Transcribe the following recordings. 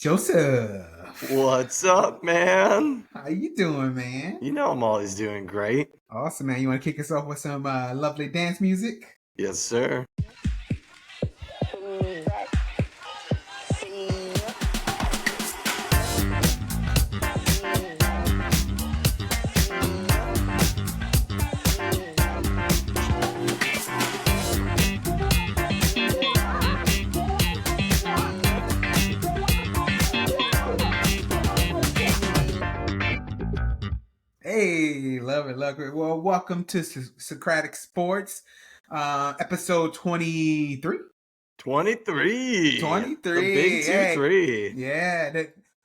Joseph, What's up, man? how you doing, man? You know I'm always doing great. Awesome, man. You want to kick us off with some lovely dance music? Yes, sir. Hey, love it, love it. Well, welcome to Socratic Sports, episode 23. 23. The big 23. Hey, 2-3. yeah,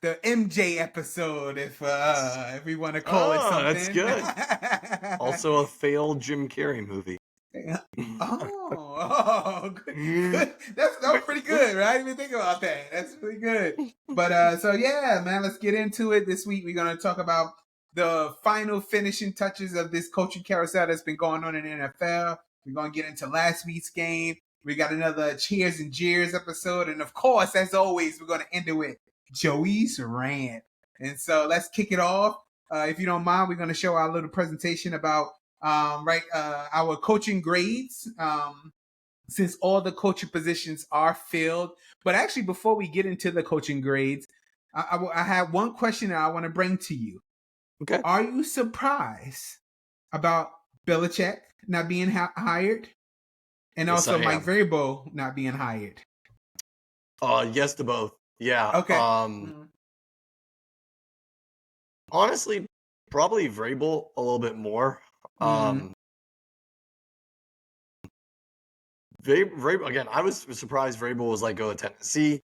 the MJ episode, if we want to call it Oh, that's something. good. Also a failed Jim Carrey movie. Good. That was pretty good, right? I didn't even think about that. That's pretty good. But so yeah, man, let's get into it. This week we're gonna talk about the final finishing touches of this coaching carousel that's been going on in the NFL. We're gonna get into last week's game. We got another cheers and jeers episode, and of course, as always, we're gonna end it with Joey's rant. And so let's kick it off. If you don't mind, we're gonna show our little presentation about our coaching grades, since all the coaching positions are filled. But actually, before we get into the coaching grades, I have one question that I want to bring to you. Okay. Are you surprised about Belichick not being hired, and Yes, also I Mike am. Vrabel not being hired? Yes to both. Yeah. Okay. Honestly, probably Vrabel a little bit more. Vrabel, again, I was surprised Vrabel was let go of Tennessee.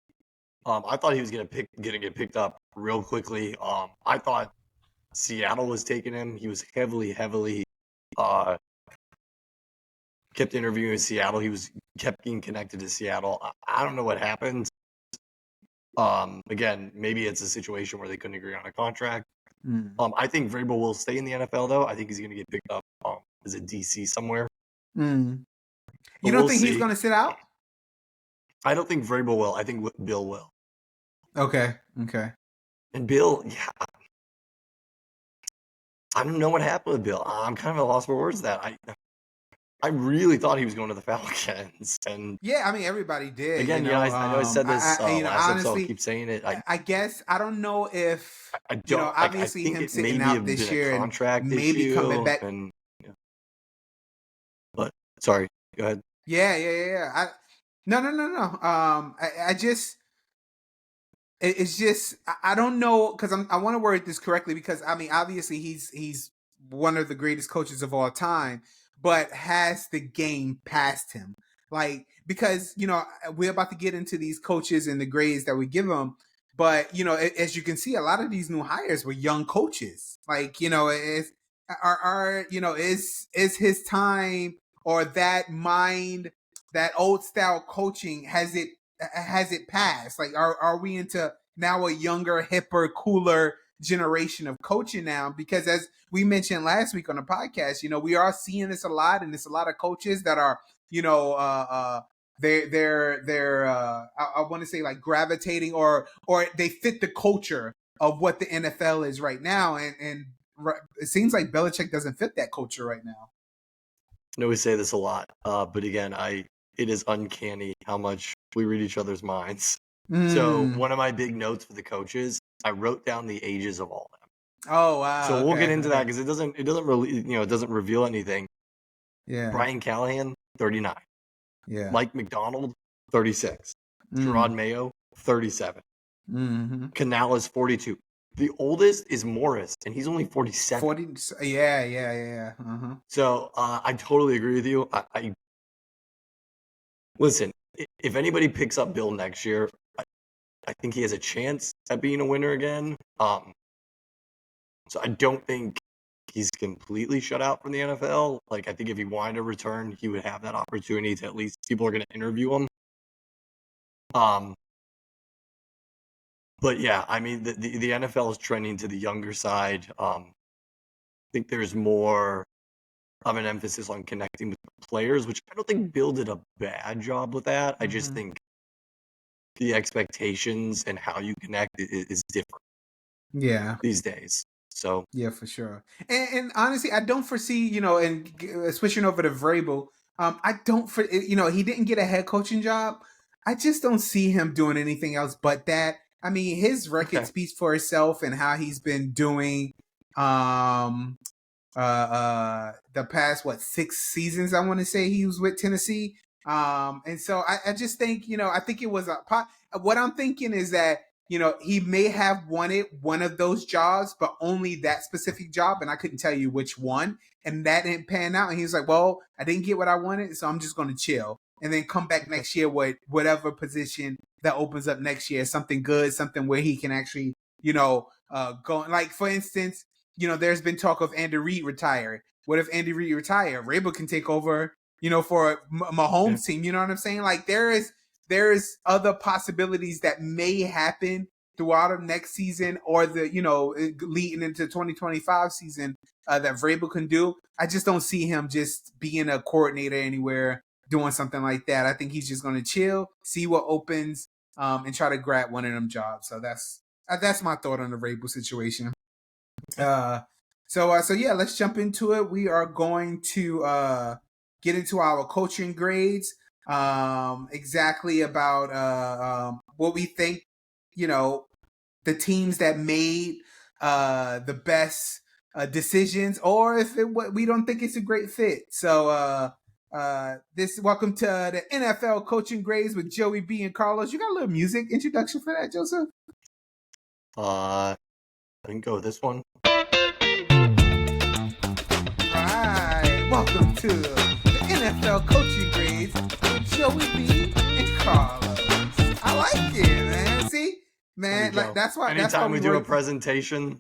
I thought he was gonna get picked up real quickly. I thought Seattle was taking him. He was heavily kept interviewing with Seattle. Kept getting connected to Seattle. I don't know what happened. Again, maybe it's a situation where they couldn't agree on a contract. I think Vrabel will stay in the NFL though. I think he's gonna get picked up as a DC somewhere. You don't think he's gonna sit out? I don't think Vrabel will. I think Bill will. Okay. And Bill, yeah, I don't know what happened with Bill. I'm kind of at a loss for words. That I really thought he was going to the Falcons, and yeah, I mean everybody did. Again, I know I said this last honestly, episode. I'll keep saying it. I guess I don't know if I don't. obviously I think him it sitting maybe out have this been year a contract and maybe issue, coming back. And, yeah. But sorry, go ahead. Yeah. No. I just it's just I don't know, because I want to word this correctly, because I mean obviously he's one of the greatest coaches of all time, but has the game past him? Like, because we're about to get into these coaches and the grades that we give them, but as you can see, a lot of these new hires were young coaches. Like, is his time, or that mind, that old style coaching, has it passed? Like, are we into now a younger, hipper, cooler generation of coaching now? Because as we mentioned last week on the podcast, we are seeing this a lot, and it's a lot of coaches that are, they're I want to say, like, gravitating, or they fit the culture of what the NFL is right now, and it seems like Belichick doesn't fit that culture right now. I know we say this a lot, but again, it is uncanny how much we read each other's minds. So one of my big notes for the coaches, I wrote down the ages of all of them. Oh wow! So we'll get into that, Okay. because it doesn't really, it doesn't reveal anything. Yeah. Brian Callahan, 39. Yeah. Mike McDonald, 36. Gerard Mayo, 37. Canales, 42. The oldest is Morris, and he's only 47. 40. Yeah. So I totally agree with you. I listen. If anybody picks up Bill next year, I think he has a chance at being a winner again. So I don't think he's completely shut out from the NFL. Like, I think if he wanted to return, he would have that opportunity to, at least people are going to interview him. But yeah, I mean, the NFL is trending to the younger side. I think there's more of an emphasis on connecting with the players, which I don't think Bill did a bad job with that. I just think the expectations and how you connect is different Yeah. these days. So Yeah, for sure. And honestly, I don't foresee, and switching over to Vrabel, I don't for he didn't get a head coaching job. I just don't see him doing anything else but that. I mean, his record okay, speaks for itself and how he's been doing. Um, the past 6 seasons I want to say he was with Tennessee. And so I just think I think it was what I'm thinking is that he may have wanted one of those jobs, but only that specific job, and I couldn't tell you which one, and that didn't pan out, and he was like, well, I didn't get what I wanted, so I'm just going to chill and then come back okay, next year with whatever position that opens up next year, something good, something where he can actually go, like for instance, there's been talk of Andy Reid retiring. What if Andy Reid retire? Rabel can take over, for yeah, Mahomes team. You know what I'm saying? Like there is other possibilities that may happen throughout of next season or the leading into 2025 season that Vrabel can do. I just don't see him just being a coordinator anywhere doing something like that. I think he's just going to chill, see what opens, and try to grab one of them jobs. So that's my thought on the Vrabel situation. So yeah, let's jump into it. We are going to get into our coaching grades. Exactly about what we think. The teams that made the best decisions, or if we don't think it's a great fit. So welcome to the NFL coaching grades with Joey B and Carlos. You got a little music introduction for that, Joseph? I can go with this one. Right. Welcome to the NFL coaching grades with Joey B and Carlos. I like it, man. See, There you man, like go. that's why Anytime we we do a work. presentation,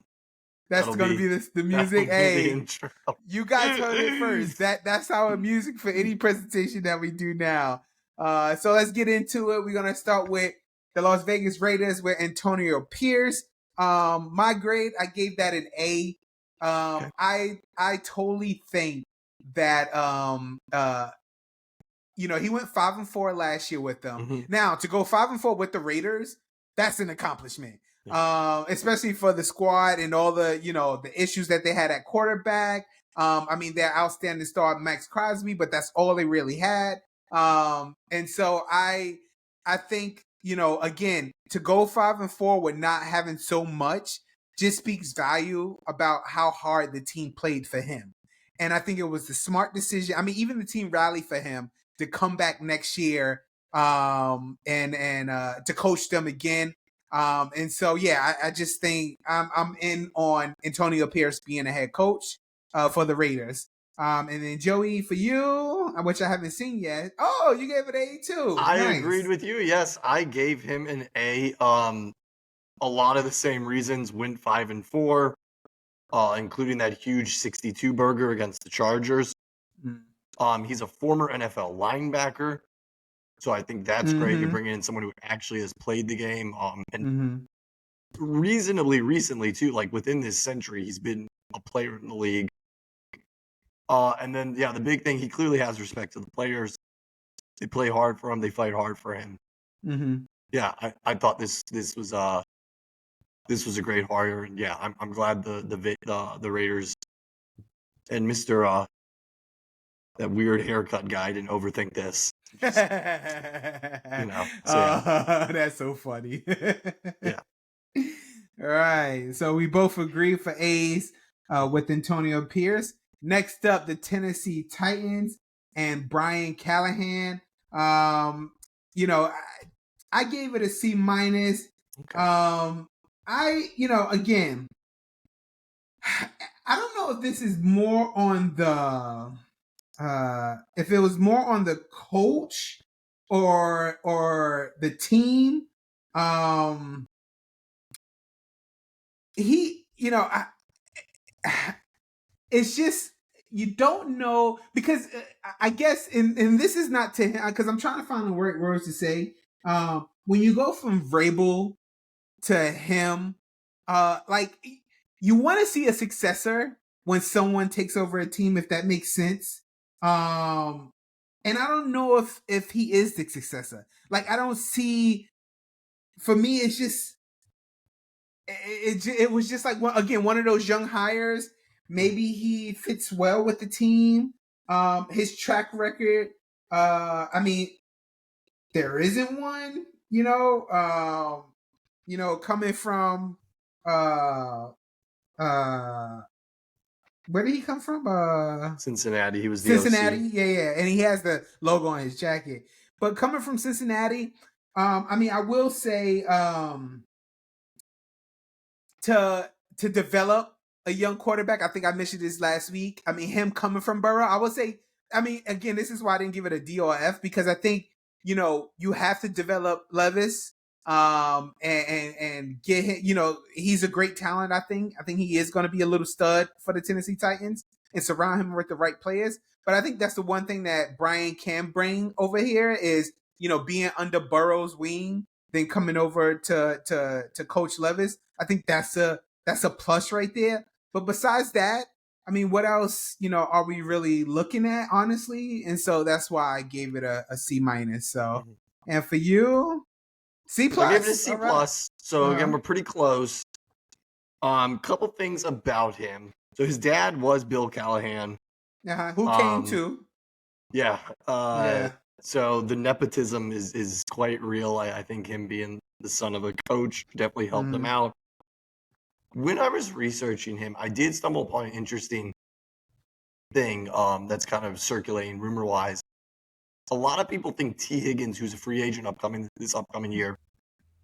That's gonna be the music. that'll be the Hey, intro. you guys heard it first. That's our music for any presentation that we do now. So let's get into it. We're gonna start with the Las Vegas Raiders with Antonio Pierce. My grade, I gave that an A. Okay. I totally think that he went 5-4 last year with them. Mm-hmm. Now to go 5-4 with the Raiders, that's an accomplishment. Yeah. Especially for the squad and all the the issues that they had at quarterback. I mean, their outstanding star Max Crosby, but that's all they really had. And so I think again, to go 5-4 with not having so much just speaks value about how hard the team played for him. And I think it was the smart decision. I mean, even the team rallied for him to come back next year and to coach them again. And so yeah, I just think I'm in on Antonio Pierce being a head coach for the Raiders. And then Joey, for you, which I haven't seen yet. Oh, you gave it an A too. I agreed Nice. with you. Yes, I gave him an A. A lot of the same reasons. Went 5-4, including that huge 62 burger against the Chargers. He's a former NFL linebacker, so I think that's great. You're Mm-hmm. bringing in someone who actually has played the game, and Mm-hmm. reasonably recently too. Like within this century, he's been a player in the league. And then the big thing, he clearly has respect to the players. They play hard for him. They fight hard for him. Mm-hmm. Yeah, I thought this was a great hire, and yeah, I'm glad the Raiders and Mr. That weird haircut guy didn't overthink this. Just, so yeah. That's so funny. Yeah. All right. So we both agree for A's with Antonio Pierce. Next up, the Tennessee Titans and Brian Callahan. I gave it a C minus. Okay. Again, I don't know if this is more on the if it was more on the coach or the team. It's just you don't know because I guess and this is not to him because I'm trying to find the right words to say. When you go from Vrabel to him, like you want to see a successor when someone takes over a team, if that makes sense. And I don't know if he is the successor. Like I don't see for me, it's just it was just like one of those young hires. Maybe he fits well with the team. His track record. I mean, there isn't one. Coming from uh where did he come from? Cincinnati. He was the Cincinnati. OC. Yeah, and he has the logo on his jacket. But coming from Cincinnati, I mean, I will say, to develop a young quarterback. I think I mentioned this last week. I mean, him coming from Burrow, I would say. I mean, again, this is why I didn't give it a D or F, because I think you have to develop Levis, and get him. He's a great talent. I think he is going to be a little stud for the Tennessee Titans, and surround him with the right players. But I think that's the one thing that Brian can bring over here is being under Burrow's wing, then coming over to Coach Levis. I think that's a plus right there. But besides that, I mean, what else, are we really looking at, honestly? And so that's why I gave it a C minus. So, and for you, C plus. I gave it a C plus. So again, we're pretty close. Couple things about him. So his dad was Bill Callahan. Who came too? Yeah. Yeah. So the nepotism is quite real. I think him being the son of a coach definitely helped him out. When I was researching him, I did stumble upon an interesting thing that's kind of circulating rumor-wise. A lot of people think T. Higgins, who's a free agent this upcoming year,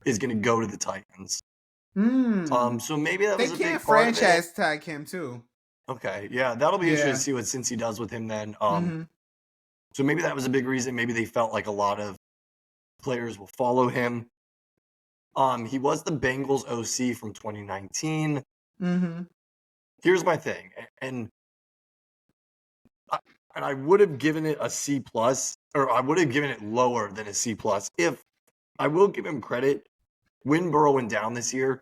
is going to go to the Titans. So maybe that was a big part of it. They can't franchise tag him too. Okay, yeah, that'll be interesting to see what Cincy does with him then. So maybe that was a big reason. Maybe they felt like a lot of players will follow him. He was the Bengals OC from 2019. Here's my thing, and I would have given it a C plus, or I would have given it lower than a C plus. If I will give him credit, when Burrow went down this year,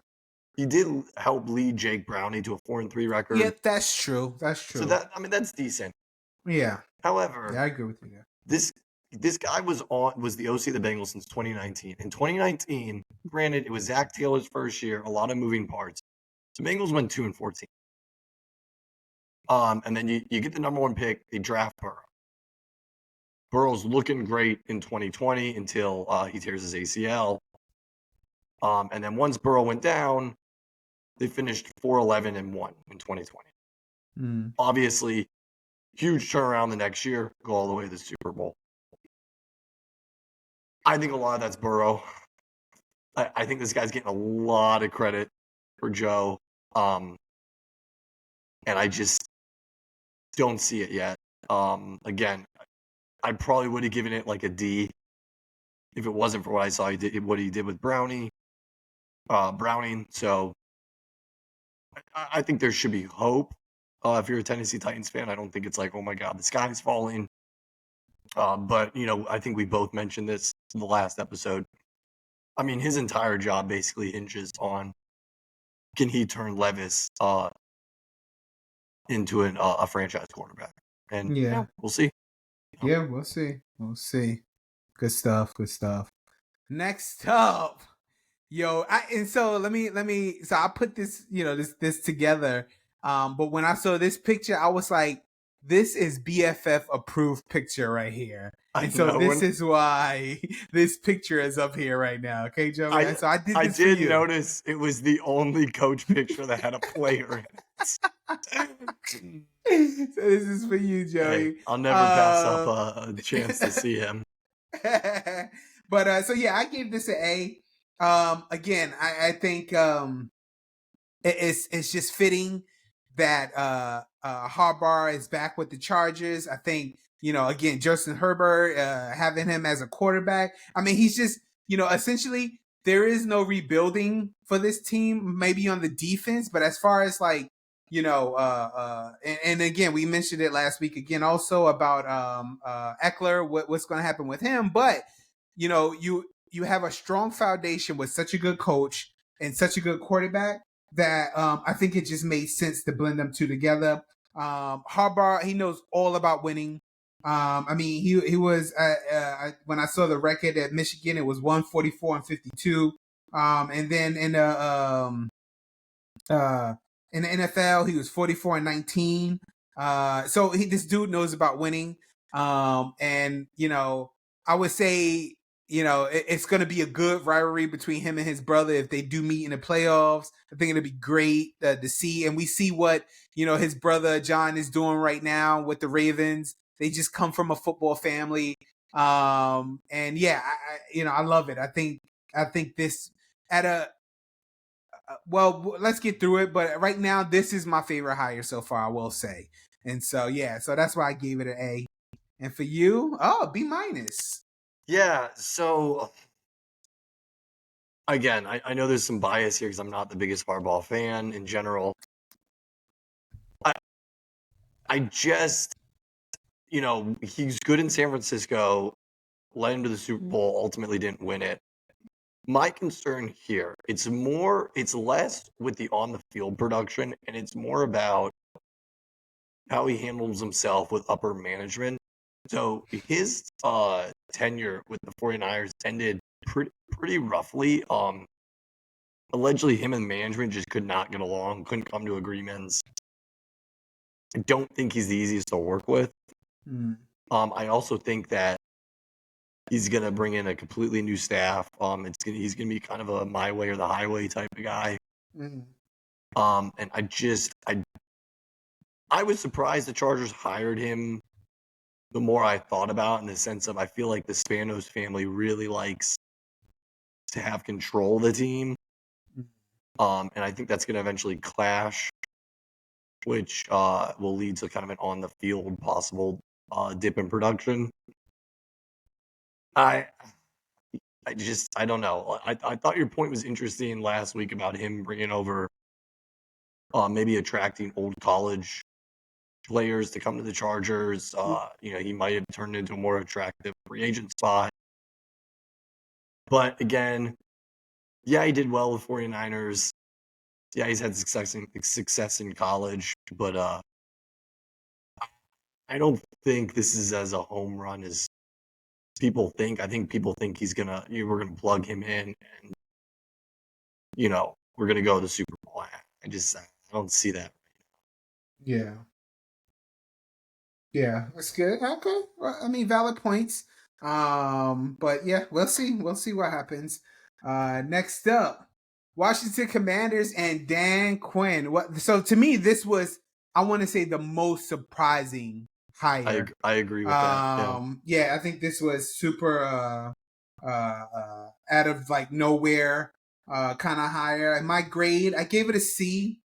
he did help lead Jake Browning to a 4-3 record. Yeah, that's true. So that's decent. Yeah. However, I agree with you. Yeah. This guy was the OC of the Bengals since 2019. In 2019, granted, it was Zach Taylor's first year, a lot of moving parts. The Bengals went 2-14. And then you get the number one pick, they draft Burrow. Burrow's looking great in 2020 until he tears his ACL. And then once Burrow went down, they finished 4-11-1 in 2020. Obviously, huge turnaround the next year, go all the way to the Super Bowl. I think a lot of that's Burrow. I think this guy's getting a lot of credit for Joe. And I just don't see it yet. Again, I probably would have given it like a D if it wasn't for what I saw what he did with Browning. So I think there should be hope. If you're a Tennessee Titans fan, I don't think it's like, oh my God, the sky's falling. But, I think we both mentioned this in the last episode. I mean, his entire job basically hinges on, can he turn Levis into a franchise quarterback? And yeah, we'll see. Yeah, we'll see. Good stuff. Next up, so let me. So I put this, this together. But when I saw this picture, I was like, this is BFF approved picture right here. And so this is why this picture is up here right now. Okay, Joe? So I did notice it was the only coach picture that had a player in it. So this is for you, Joey. Hey, I'll never pass up a chance to see him. But so yeah, I gave this an A. Again, I think it's just fitting that Harbaugh is back with the Chargers. I think, again, Justin Herbert, having him as a quarterback. I mean, he's just, essentially there is no rebuilding for this team, maybe on the defense, but as far as like, and again, we mentioned it last week again also about Eckler, what's going to happen with him. But, you have a strong foundation with such a good coach and such a good quarterback that I think it just made sense to blend them two together. Harbaugh, he knows all about winning. I mean, he was when I saw the record at Michigan, it was 144-52. And then in the NFL, he was 44-19. So this dude knows about winning. And I would say, it's going to be a good rivalry between him and his brother if they do meet in the playoffs. I think it'll be great to see. And we see what, his brother John is doing right now with the Ravens. They just come from a football family. And yeah, I love it. I think this at a, well, let's get through it. But right now, this is my favorite hire so far, I will say. And so, yeah, so that's why I gave it an A. And for you, B minus. Yeah, so again, I know there's some bias here because I'm not the biggest Harbaugh fan in general. I just, he's good in San Francisco, led him to the Super Bowl, ultimately didn't win it. My concern here, it's less with the on the field production, and it's more about how he handles himself with upper management. So his tenure with the 49ers ended pretty roughly. Allegedly, him and management just could not get along, couldn't come to agreements. I don't think he's the easiest to work with. I also think that he's gonna bring in a completely new staff. He's gonna be kind of a my way or the highway type of guy. And I was surprised the Chargers hired him. The more I thought about, in the sense of I feel like the Spanos family really likes to have control of the team. And I think that's gonna eventually clash, which will lead to kind of an on the field possible dip in production. I don't know. I thought your point was interesting last week about him bringing over, maybe attracting old college players to come to the Chargers. He might have turned into a more attractive free agent spot. But again, yeah, he did well with 49ers. Yeah, he's had success in college, but I don't think this is as a home run as people think. I think people think we're gonna plug him in and we're gonna go to the Super Bowl. I don't see that. Yeah, that's good. Okay, well, I mean, valid points. But yeah, we'll see what happens. Next up, Washington Commanders and Dan Quinn. So to me, this was, I want to say, the most surprising hire. I agree with that. Yeah, I think this was super out of like nowhere kind of hire. And my grade, I gave it a C.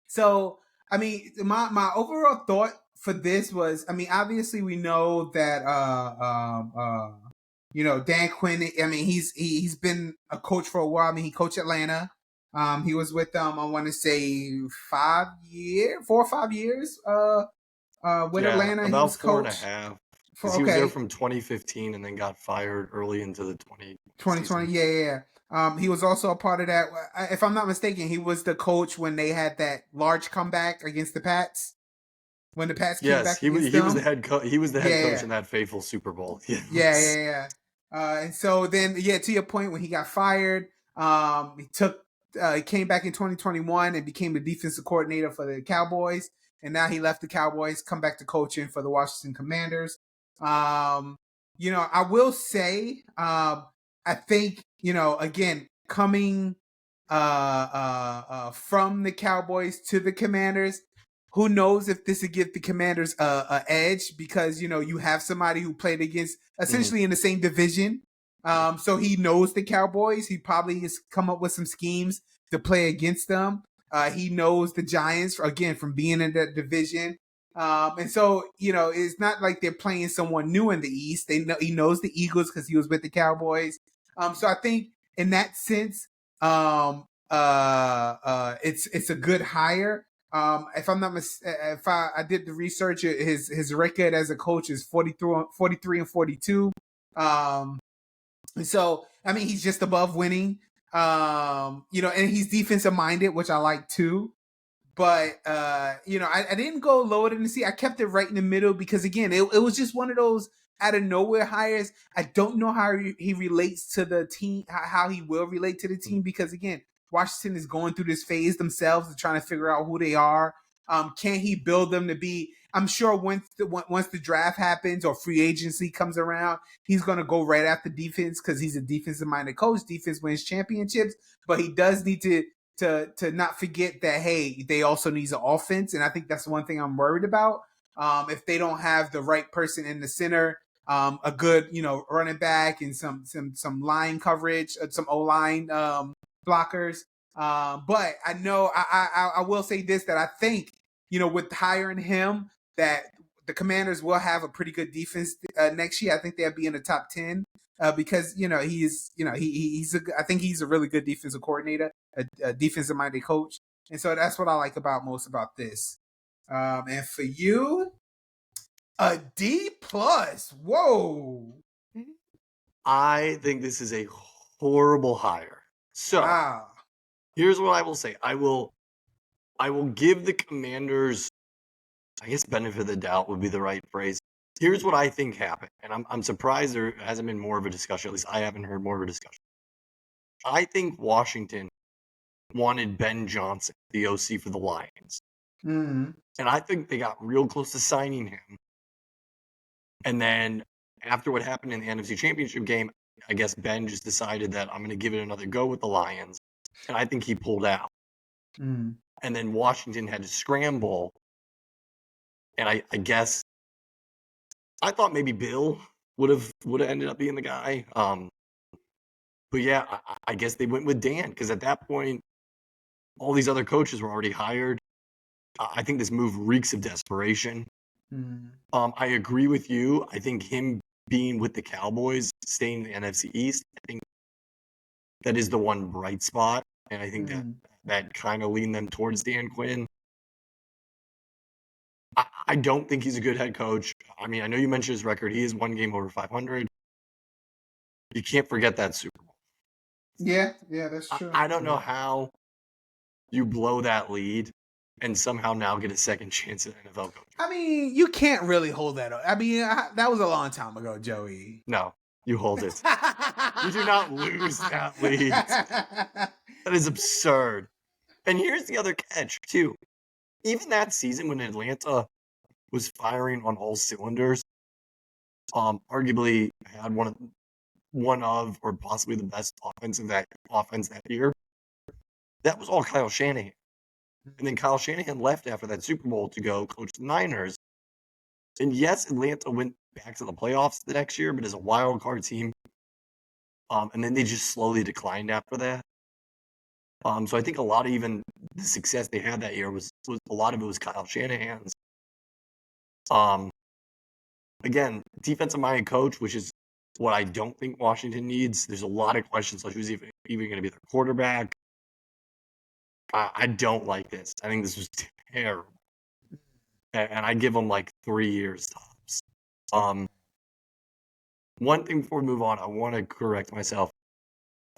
So I mean, my overall thought for this was, I mean, obviously we know that Dan Quinn. I mean, he's been a coach for a while. I mean, he coached Atlanta. He was with them, I want to say 4 or 5 years. With Atlanta, about he was 4.5. Because he was there from 2015 and then got fired early into the 2020. Yeah. He was also a part of that. If I'm not mistaken, he was the coach when they had that large comeback against the Pats. When the Pats came back, he was the head coach. He was the head coach in that fateful Super Bowl. Yeah. And so then, to your point, when he got fired, he came back in 2021 and became the defensive coordinator for the Cowboys. And now he left the Cowboys, come back to coaching for the Washington Commanders. I will say, I think, again, coming from the Cowboys to the Commanders, who knows if this would give the Commanders a edge, because, you have somebody who played against essentially in the same division. So he knows the Cowboys. He probably has come up with some schemes to play against them. He knows the Giants, again, from being in that division. And so, it's not like they're playing someone new in the East. He knows the Eagles because he was with the Cowboys. So I think in that sense, it's a good hire. If I'm not if I did the research, his record as a coach is 43 and 42. So I mean, he's just above winning. And he's defensive minded, which I like too. But I didn't go lower than the C. I kept it right in the middle because again, it was just one of those out of nowhere hires. I don't know how he relates to the team, how he will relate to the team because again, Washington is going through this phase themselves of trying to figure out who they are. Can he build them to be? I'm sure once the draft happens or free agency comes around, he's going to go right after defense because he's a defensive minded coach. Defense wins championships, but he does need to not forget that hey, they also need an offense, and I think that's one thing I'm worried about. If they don't have the right person in the center, a good running back and some line coverage, some O line blockers. But I know I will say this that I think with hiring him that the Commanders will have a pretty good defense next year. I think they'll be in the top 10 because I think he's a really good defensive coordinator, a defensive minded coach, and so that's what I like most about this. And for you, a D plus. Whoa! I think this is a horrible hire. So Wow. here's what I will say. I will give the Commanders, I guess benefit of the doubt would be the right phrase. Here's what I think happened, and I'm surprised there hasn't been more of a discussion. At least I haven't heard more of a discussion. I think Washington wanted Ben Johnson, the OC for the Lions. Mm-hmm. And I think they got real close to signing him. And then after what happened in the NFC Championship game, I guess Ben just decided that I'm going to give it another go with the Lions. And I think he pulled out. Mm-hmm. And then Washington had to scramble. And I guess I thought maybe Bill would have ended up being the guy. But yeah, I guess they went with Dan because at that point, all these other coaches were already hired. I think this move reeks of desperation. Mm-hmm. I agree with you. I think him being with the Cowboys, staying in the NFC East, I think that is the one bright spot. And I think that kind of leaned them towards Dan Quinn. I don't think he's a good head coach. I mean, I know you mentioned his record. He is one game over 500. You can't forget that Super Bowl. Yeah, that's true. I don't know how you blow that lead and somehow now get a second chance at NFL coach. I mean, you can't really hold that up. I mean, that was a long time ago, Joey. No, you hold it. You do not lose that lead. That is absurd. And here's the other catch, too. Even that season when Atlanta was firing on all cylinders, arguably had one of or possibly the best offense that year. That was all Kyle Shanahan. And then Kyle Shanahan left after that Super Bowl to go coach the Niners. And yes, Atlanta went back to the playoffs the next year, but as a wild card team. And then they just slowly declined after that. So I think a lot of even the success they had that year was a lot of it was Kyle Shanahan's. Again, defensive-minded coach, which is what I don't think Washington needs. There's a lot of questions like who's even going to be their quarterback. I don't like this. I think this was terrible. And I give them like 3 years tops. One thing before we move on, I want to correct myself.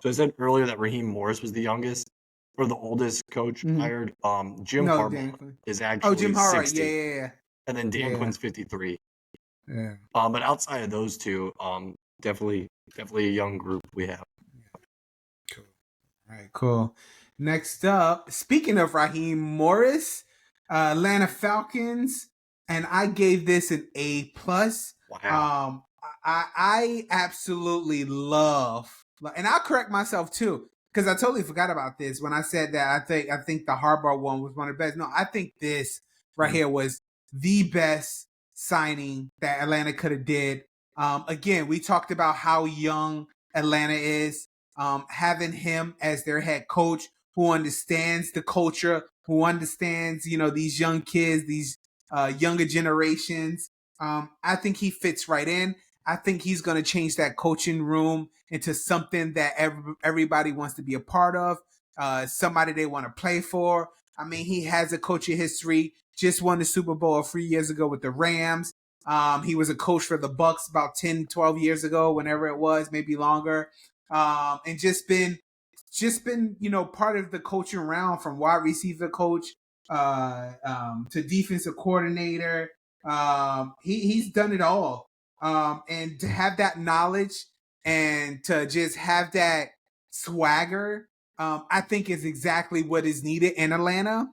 So I said earlier that Raheem Morris was the youngest or the oldest coach hired. Jim Harbaugh is actually Jim Harbaugh, 60. yeah. And then Dan Quinn's 53. Yeah. But outside of those two, definitely a young group we have. Cool. All right, cool. Next up, speaking of Raheem Morris, Atlanta Falcons, and I gave this an A plus. Wow. I absolutely love, and I'll correct myself too because I totally forgot about this when I said that. I think the Harbaugh one was one of the best. No, I think this right here was the best signing that Atlanta could have did. Again, we talked about how young Atlanta is. Having him as their head coach who understands the culture, who understands, these young kids, these younger generations. I think he fits right in. I think he's going to change that coaching room into something that everybody wants to be a part of, somebody they want to play for. I mean, he has a coaching history, just won the Super Bowl 3 years ago with the Rams. He was a coach for the Bucks about 10, 12 years ago, whenever it was, maybe longer. And just been, part of the coaching round from wide receiver coach to defensive coordinator. He's done it all. And to have that knowledge and to just have that swagger, I think is exactly what is needed in Atlanta.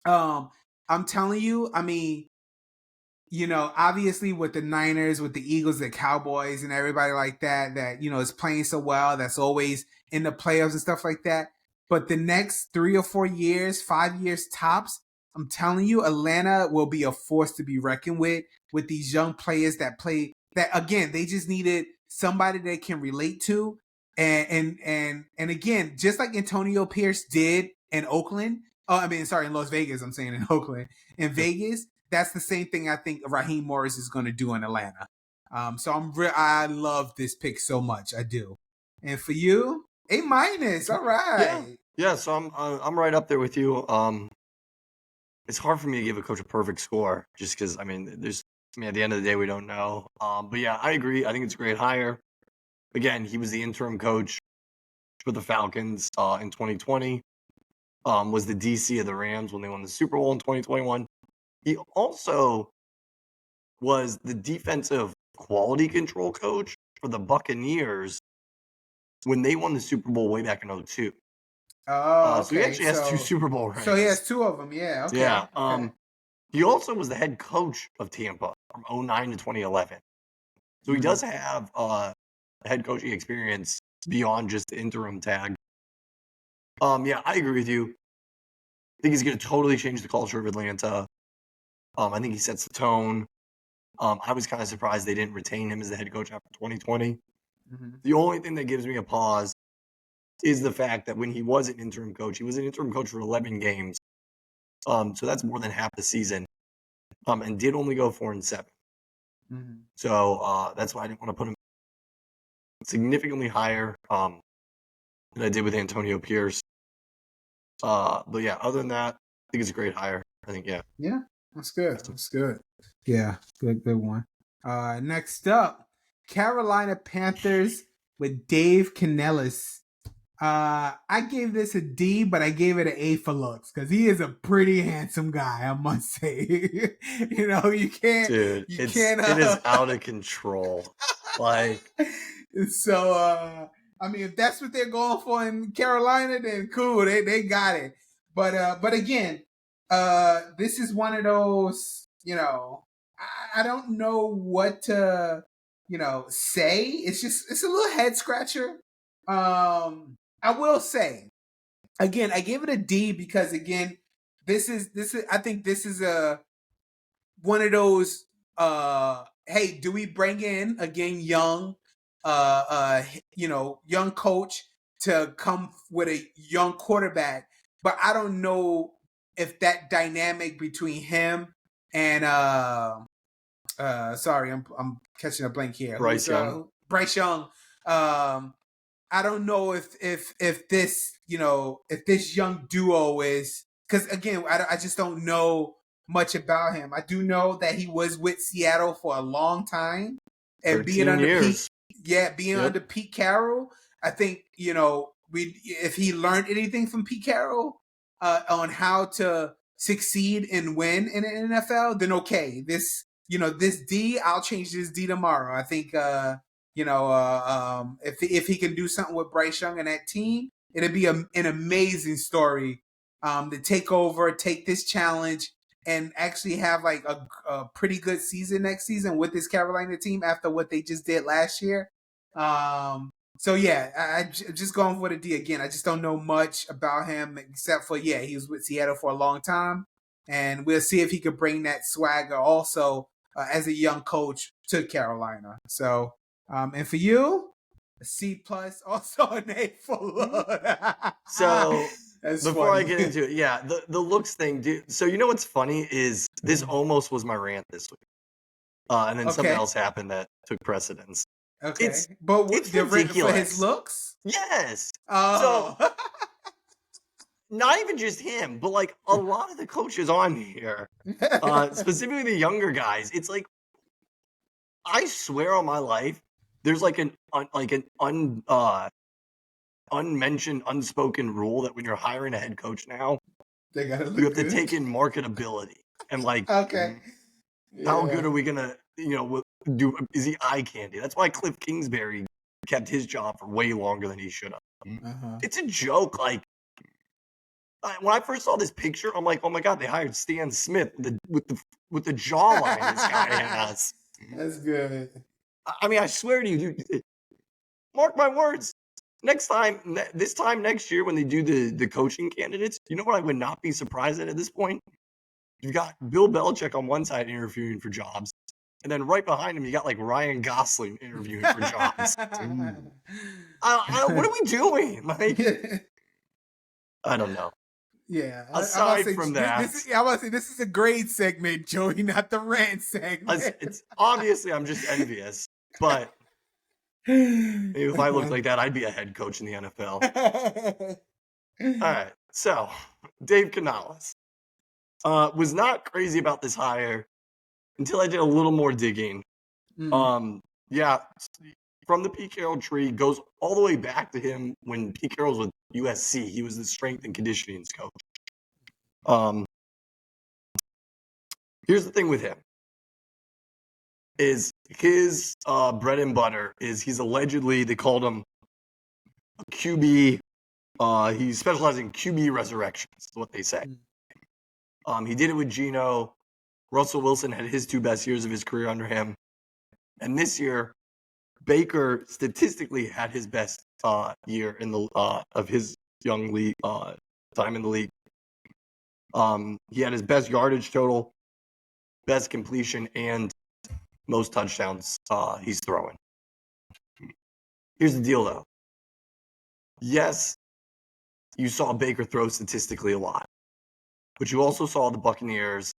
I'm telling you, I mean, obviously with the Niners, with the Eagles, the Cowboys, and everybody like that, is playing so well, that's always in the playoffs and stuff like that. But the next 3 or 4 years, 5 years tops, I'm telling you, Atlanta will be a force to be reckoned with these young players that play. That again, they just needed somebody they can relate to, and again, just like Antonio Pierce did in Oakland. Oh, I mean, sorry, in Las Vegas. I'm saying in Oakland, in Vegas. That's the same thing I think Raheem Morris is going to do in Atlanta. So I love this pick so much. I do. And for you, A minus. All right. Yeah. So I'm right up there with you. It's hard for me to give a coach a perfect score just because at the end of the day we don't know. But yeah, I agree. I think it's a great hire. Again, he was the interim coach for the Falcons in 2020. Was the DC of the Rams when they won the Super Bowl in 2021. He also was the defensive quality control coach for the Buccaneers when they won the Super Bowl way back in 2002. Oh, okay. So he actually has 2 Super Bowl rings. So he has 2 of them. Yeah. Okay. Yeah. Okay. He also was the head coach of Tampa from 2009 to 2011. So he does have head coaching experience beyond just the interim tag. Yeah, I agree with you. I think he's going to totally change the culture of Atlanta. I think he sets the tone. I was kind of surprised they didn't retain him as the head coach after 2020. The only thing that gives me a pause is the fact that when he was an interim coach, he was an interim coach for 11 games. So that's more than half the season. And did only go 4-7. So that's why I didn't want to put him significantly higher than I did with Antonio Pierce. But yeah, other than that, I think it's a great hire. I think, yeah. Yeah, that's good. That's good. Yeah, good one. Next up, Carolina Panthers with Dave Canellis. I gave this a D, but I gave it an A for looks because he is a pretty handsome guy, I must say. You can't. Dude, it is out of control. Like, so. I mean, if that's what they're going for in Carolina, then cool. They got it. But again, this is one of those. I don't know what to say. It's a little head scratcher. I will say, again, I gave it a D because again, this is I think this is one of those hey, do we bring in again young young coach to come with a young quarterback, but I don't know if that dynamic between him and sorry, I'm catching a blank here. Bryce Young. Bryce Young. I don't know if this if this young duo is, because again I just don't know much about him. I do know that he was with Seattle for a long time and being under under Pete Carroll. I think if he learned anything from Pete Carroll on how to succeed and win in the NFL, then okay, this D, I'll change this D tomorrow. I think if he can do something with Bryce Young and that team, it'd be an amazing story to take this challenge and actually have like a pretty good season next season with this Carolina team after what they just did last year. So yeah, I'm just going for the D again. I just don't know much about him except for he was with Seattle for a long time, and we'll see if he could bring that swagger also as a young coach to Carolina. So. And for you, a C plus, also an A for look. So before funny. I get into it, the looks thing, dude. So you know what's funny is this almost was my rant this week, and then something else happened that took precedence. Okay, it's ridiculous for his looks. Yes. Oh. So not even just him, but like a lot of the coaches on here, specifically the younger guys. It's like, I swear on my life, there's like an unmentioned, unspoken rule that when you're hiring a head coach now, They gotta look You have good. to take in marketability and like Okay. how good Yeah. are we gonna do? Is he eye candy? That's why Cliff Kingsbury kept his job for way longer than he should have. Uh-huh. It's a joke. Like when I first saw this picture, I'm like, oh my god, they hired Stan Smith with the jawline this guy has. That's good. I mean, I swear to you, dude. Mark my words. This time next year when they do the coaching candidates, you know what I would not be surprised at this point? You've got Bill Belichick on one side interviewing for jobs, and then right behind him you got like Ryan Gosling interviewing for jobs. What are we doing? Like, I don't know. Yeah, Aside from that, I want to say this is a grade segment, Joey, not the rant segment. it's obviously I'm just envious, but if I looked like that, I'd be a head coach in the NFL. All right, so Dave Canales was not crazy about this hire until I did a little more digging. Yeah, from the Pete Carroll tree goes all the way back to him when Pete Carroll was with USC. He was the strength and conditioning coach. Here's the thing with him is his bread and butter is he's allegedly, they called him a QB. He specializes in QB resurrections, is what they say. He did it with Geno. Russell Wilson had his 2 best years of his career under him. And this year, Baker statistically had his best year in the of his young league time in the league. He had his best yardage total, best completion, and most touchdowns he's throwing. Here's the deal, though. Yes, you saw Baker throw statistically a lot, but you also saw the Buccaneers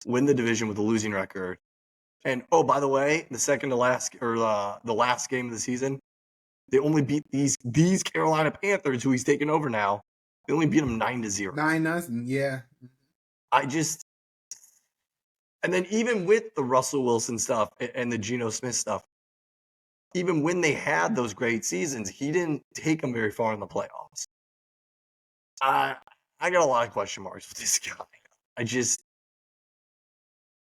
win the division with a losing record. And oh, by the way, the last game of the season, they only beat these Carolina Panthers, who he's taken over now. They only beat them 9-0. 9-0, yeah. And then even with the Russell Wilson stuff and the Geno Smith stuff, even when they had those great seasons, he didn't take them very far in the playoffs. I got a lot of question marks with this guy.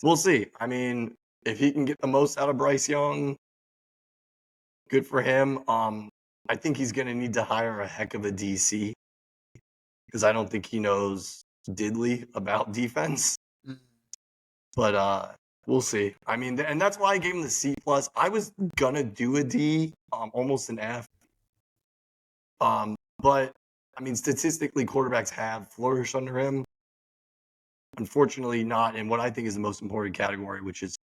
We'll see. I mean, if he can get the most out of Bryce Young, good for him. I think he's going to need to hire a heck of a DC because I don't think he knows diddly about defense. But we'll see. I mean, and that's why I gave him the C+. I was going to do a D, almost an F. But, I mean, statistically, quarterbacks have flourished under him. Unfortunately, not in what I think is the most important category, which is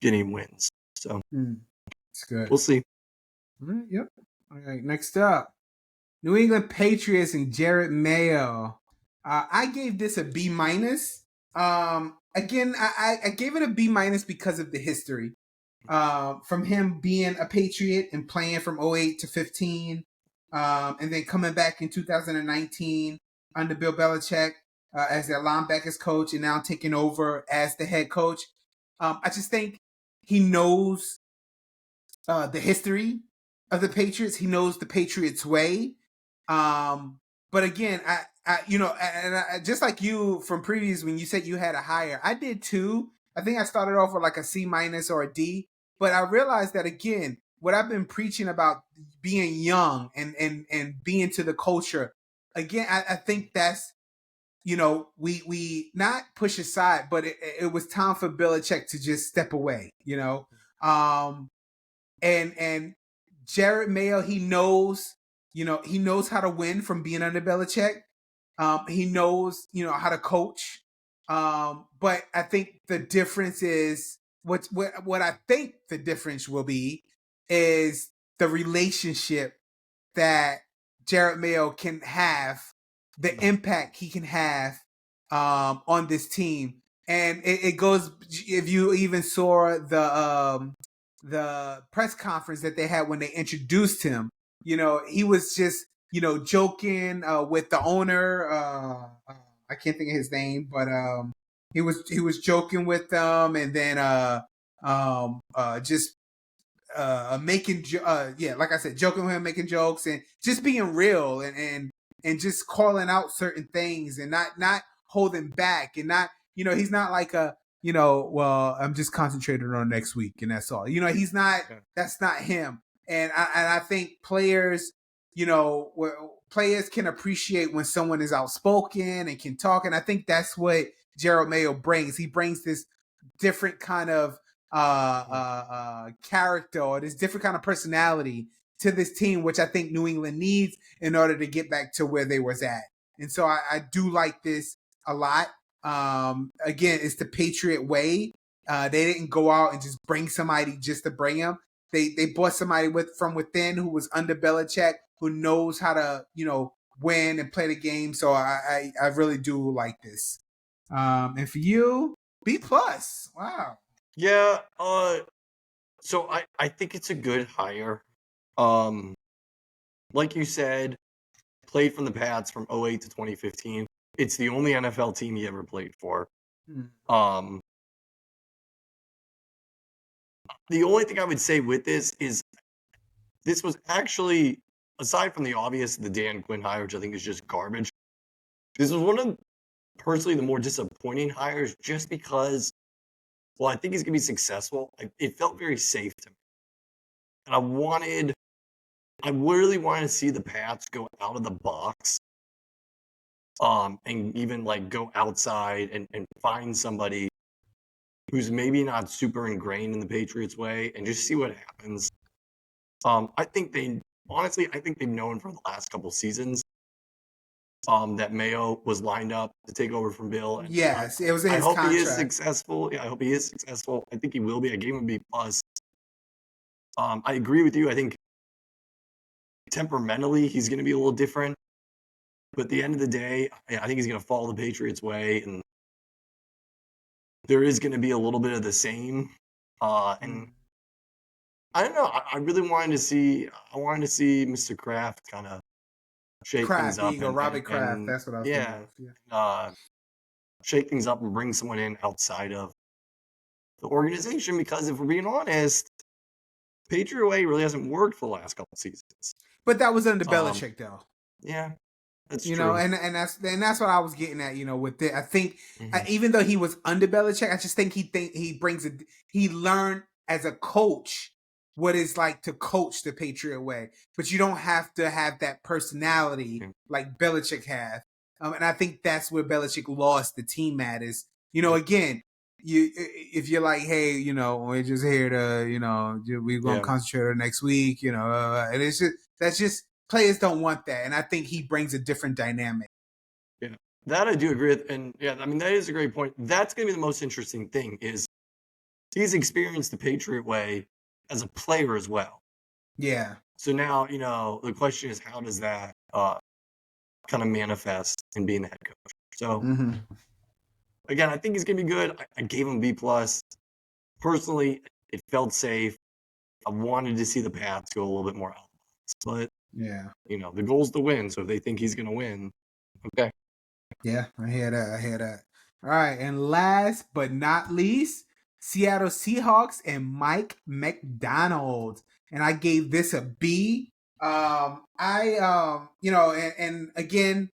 getting wins. So, it's good. We'll see. Yep. All right, next up. New England Patriots and Jarrett Mayo. I gave this a B-. Again, I gave it a B- because of the history. From him being a Patriot and playing from 08 to 15, and then coming back in 2019 under Bill Belichick as their linebackers coach and now taking over as the head coach. I just think he knows the history of the Patriots. He knows the Patriots way. But again, I just like you from previous when you said you had a higher, I did too. I think I started off with like a C- or a D, but I realized that again, what I've been preaching about being young and being to the culture, again, I think that's, we not push aside, but it was time for Belichick to just step away, and Jarrett Mayo, he knows how to win from being under Belichick. He knows, how to coach. But I think the difference is what I think the difference will be is the relationship that Jarrett Mayo can have, the impact he can have on this team. And it goes, if you even saw the press conference that they had when they introduced him, he was just, joking with the owner. I can't think of his name, but he was joking with them, and then just making like I said, joking with him, making jokes, and just being real, and and just calling out certain things and not holding back and not, he's not like a, well, I'm just concentrated on next week and that's all. He's not. That's not him. And I think players, players can appreciate when someone is outspoken and can talk. And I think that's what Gerald Mayo brings. He brings this different kind of character or this different kind of personality to this team, which I think New England needs in order to get back to where they was at. And so I do like this a lot. Again, it's the Patriot way. They didn't go out and just bring somebody just to bring him. They brought somebody from within who was under Belichick, who knows how to, win and play the game. So I really do like this. And for you, B+. Wow. Yeah. So I think it's a good hire. Like you said, played from the Pats from 2008 to 2015. It's the only NFL team he ever played for. The only thing I would say with this is this was actually, aside from the obvious, the Dan Quinn hire, which I think is just garbage, this was one of, personally, the more disappointing hires just because, well, I think he's going to be successful. It felt very safe to me. And I really wanted to see the Pats go out of the box and even like go outside and find somebody who's maybe not super ingrained in the Patriots way and just see what happens. I think they've known for the last couple seasons that Mayo was lined up to take over from Bill. And yes, it was in his contract. contract. He is successful. Yeah, I hope he is successful. I think he will be. I gave him a B+. I agree with you. I think temperamentally he's going to be a little different. But at the end of the day, I think he's going to follow the Patriots way. And there is going to be a little bit of the same. And I don't know. I really wanted to see Mr. Kraft kind of shake things up. Robert Kraft. That's what I was thinking of. Yeah. Shake things up and bring someone in outside of the organization, because if we're being honest, Patriot way really hasn't worked for the last couple seasons. But that was under Belichick, though. Yeah, that's true. And that's what I was getting at. With it, I think even though he was under Belichick, I just think he brings he learned as a coach what it's like to coach the Patriot way. But you don't have to have that personality like Belichick has. And I think that's where Belichick lost the team at is, again, if you're like, hey, we're just here to, we're going to concentrate on next week, and it's just, that's just, players don't want that. And I think he brings a different dynamic. Yeah, that I do agree with. And yeah, I mean, that is a great point. That's going to be the most interesting thing is he's experienced the Patriot way as a player as well. Yeah. So now, the question is, how does that kind of manifest in being the head coach? So again, I think he's going to be good. I gave him B+. Personally, it felt safe. I wanted to see the Pats go a little bit more out. But, yeah, the goal's to win. So if they think he's going to win, okay. Yeah, I hear that. All right. And last but not least, Seattle Seahawks and Mike McDonald. And I gave this a B. And again,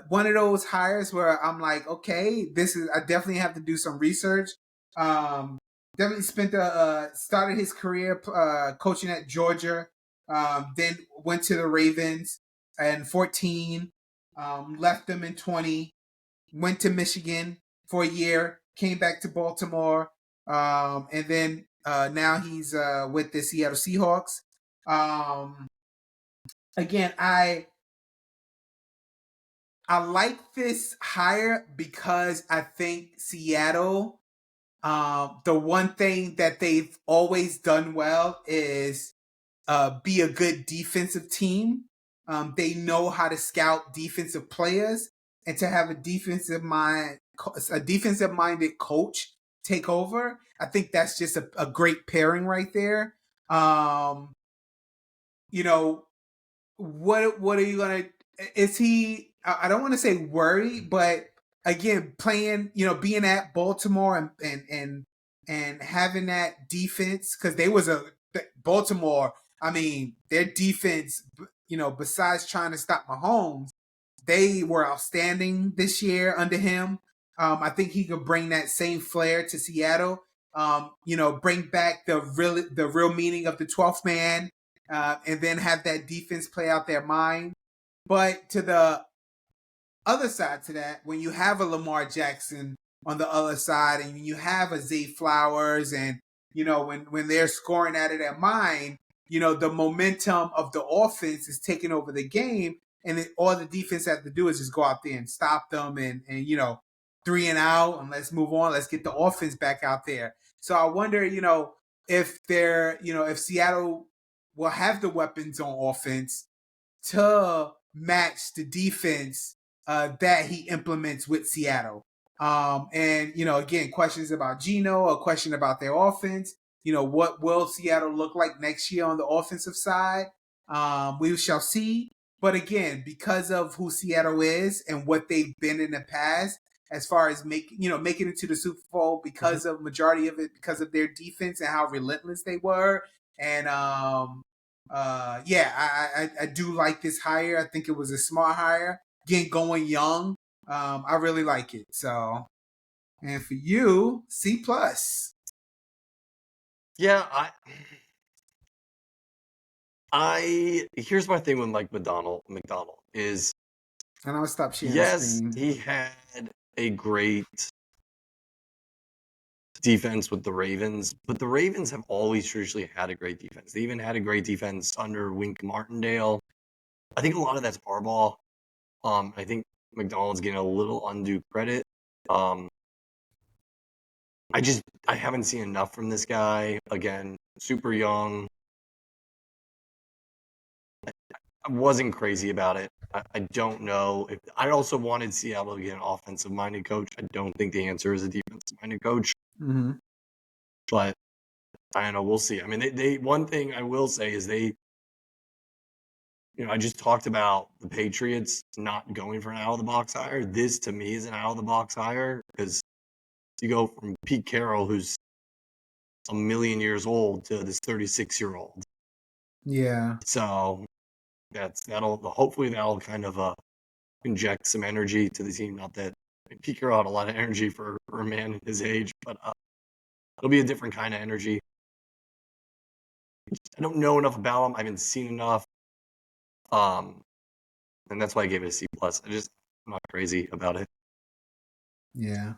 one of those hires where I'm like, okay, I definitely have to do some research. Definitely started his career coaching at Georgia, then went to the Ravens in 14, left them in 20, went to Michigan for a year, came back to Baltimore, and then now he's with the Seattle Seahawks. Again, I like this hire because I think Seattle, the one thing that they've always done well is be a good defensive team. They know how to scout defensive players, and to have a defensive-minded coach take over, I think that's just a great pairing right there. What are you gonna? Is he? I don't want to say worried, but again, playing, being at Baltimore and having that defense, because they was Baltimore. I mean, their defense, besides trying to stop Mahomes, they were outstanding this year under him. I think he could bring that same flair to Seattle. Bring back the real meaning of the 12th man, and then have that defense play out their mind. But to the other side to that, when you have a Lamar Jackson on the other side, and you have a Zay Flowers, and when they're scoring out of their mind, the momentum of the offense is taking over the game, and all the defense have to do is just go out there and stop them, and 3-and-out, and let's move on. Let's get the offense back out there. So I wonder, if Seattle will have the weapons on offense to match the defense that he implements with Seattle. Again, questions about Geno, a question about their offense. What will Seattle look like next year on the offensive side? We shall see. But again, because of who Seattle is and what they've been in the past, as far as making it to the Super Bowl, because of majority of it, because of their defense and how relentless they were. And I do like this hire. I think it was a smart hire. Again, going young. I really like it. So, and for you, C+. Yeah, here's my thing with Mike McDonald is, and I'll stop sharing yes, screen. he had a great defense with the Ravens, but the Ravens have always traditionally had a great defense. They even had a great defense under Wink Martindale. I think a lot of that's Harbaugh. I think McDonald's getting a little undue credit. I haven't seen enough from this guy. Again, super young. I wasn't crazy about it. I don't know if I also wanted Seattle to get an offensive-minded coach. I don't think the answer is a defensive-minded coach. Mm-hmm. But I don't know. We'll see. I mean, they one thing I will say is they, I just talked about the Patriots not going for an out-of-the-box hire. This, to me, is an out-of-the-box hire because you go from Pete Carroll, who's a million years old, to this 36-year-old. Yeah. So hopefully that'll kind of inject some energy to the team. Not that Pete Carroll had a lot of energy for a man his age, but it'll be a different kind of energy. I don't know enough about him. I haven't seen enough. And that's why I gave it a C+. I'm not crazy about it. Yeah.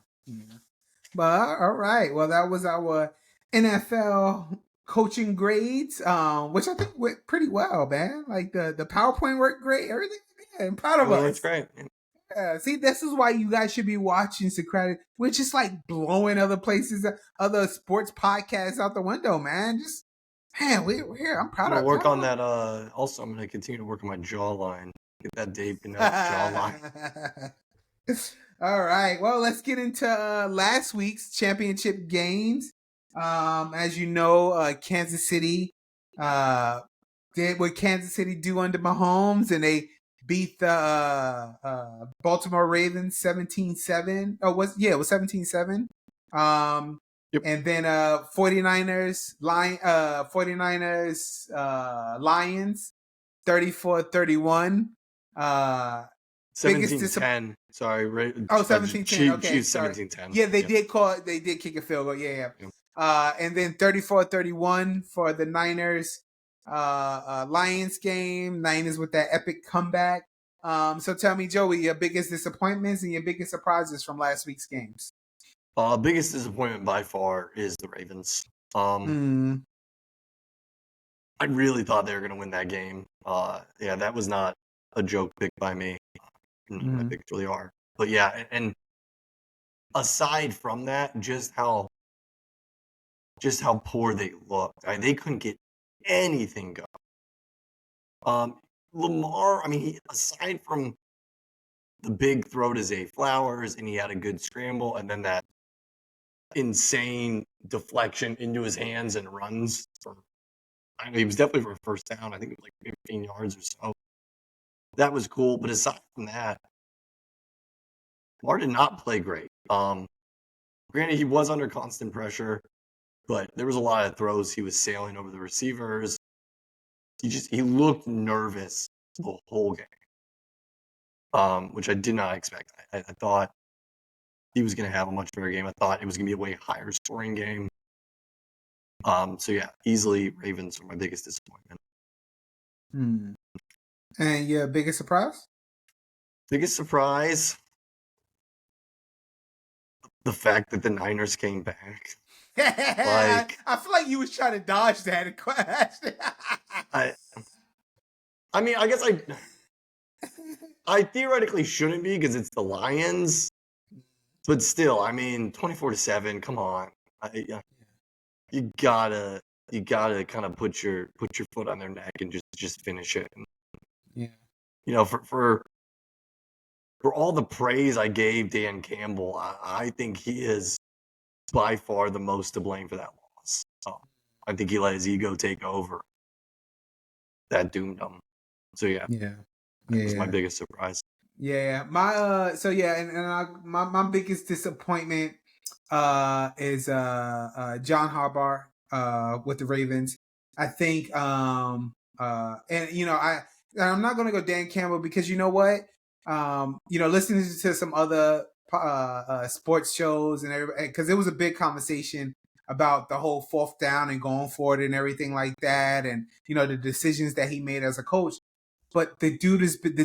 But all right. Well, that was our NFL coaching grades, which I think went pretty well, man. Like the PowerPoint worked great. Everything. Yeah, I'm proud of us. That's great. Yeah. See, this is why you guys should be watching Socratic. We're just like blowing other places, other sports podcasts out the window, man. Just man, we're here. I'm proud I'm gonna of. work on that. Also, I'm gonna continue to work on my jawline. Get that Dave Bennett jawline. All right. Well, let's get into last week's championship games. As you know, Kansas City did what Kansas City do under Mahomes, and they beat the Baltimore Ravens 17-7. Oh, it was 17-7. Yep. And then 49ers Lions 34-31. 17-10. Sorry. Right. 17-10. Okay. Chiefs 17-10. Yeah, they did kick a field goal. Yeah. And then 34-31 for the Niners Lions game. Niners with that epic comeback. So tell me, Joey, your biggest disappointments and your biggest surprises from last week's games. Biggest disappointment by far is the Ravens. I really thought they were going to win that game. That was not a joke pick by me. I think it's really hard. But yeah, and aside from that, just how poor they looked. They couldn't get anything going. Lamar, aside from the big throw to Zay Flowers, and he had a good scramble, and then that insane deflection into his hands and runs he was definitely for a first down. I think it was like 15 yards or so. That was cool. But aside from that, Lamar did not play great. Granted, he was under constant pressure, but there was a lot of throws he was sailing over the receivers. He looked nervous the whole game, which I did not expect. I thought he was going to have a much better game. I thought it was going to be a way higher scoring game. So yeah, easily Ravens are my biggest disappointment. And your biggest surprise? Biggest surprise, the fact that the Niners came back. Like, I feel like you was trying to dodge that question. I mean, I guess I theoretically shouldn't be because it's the Lions, but still, I mean, 24-7. Come on, you gotta kind of put your foot on their neck and just finish it. Yeah. You know, for all the praise I gave Dan Campbell, I think he is by far the most to blame for that loss. I think he let his ego take over. That doomed him. So yeah, that was my biggest surprise. Yeah, my my biggest disappointment is John Harbaugh with the Ravens. I think and you know I'm not gonna go Dan Campbell because you know what you know listening to some other sports shows and everybody because it was a big conversation about the whole fourth down and going for it and everything like that and you know the decisions that he made as a coach. But the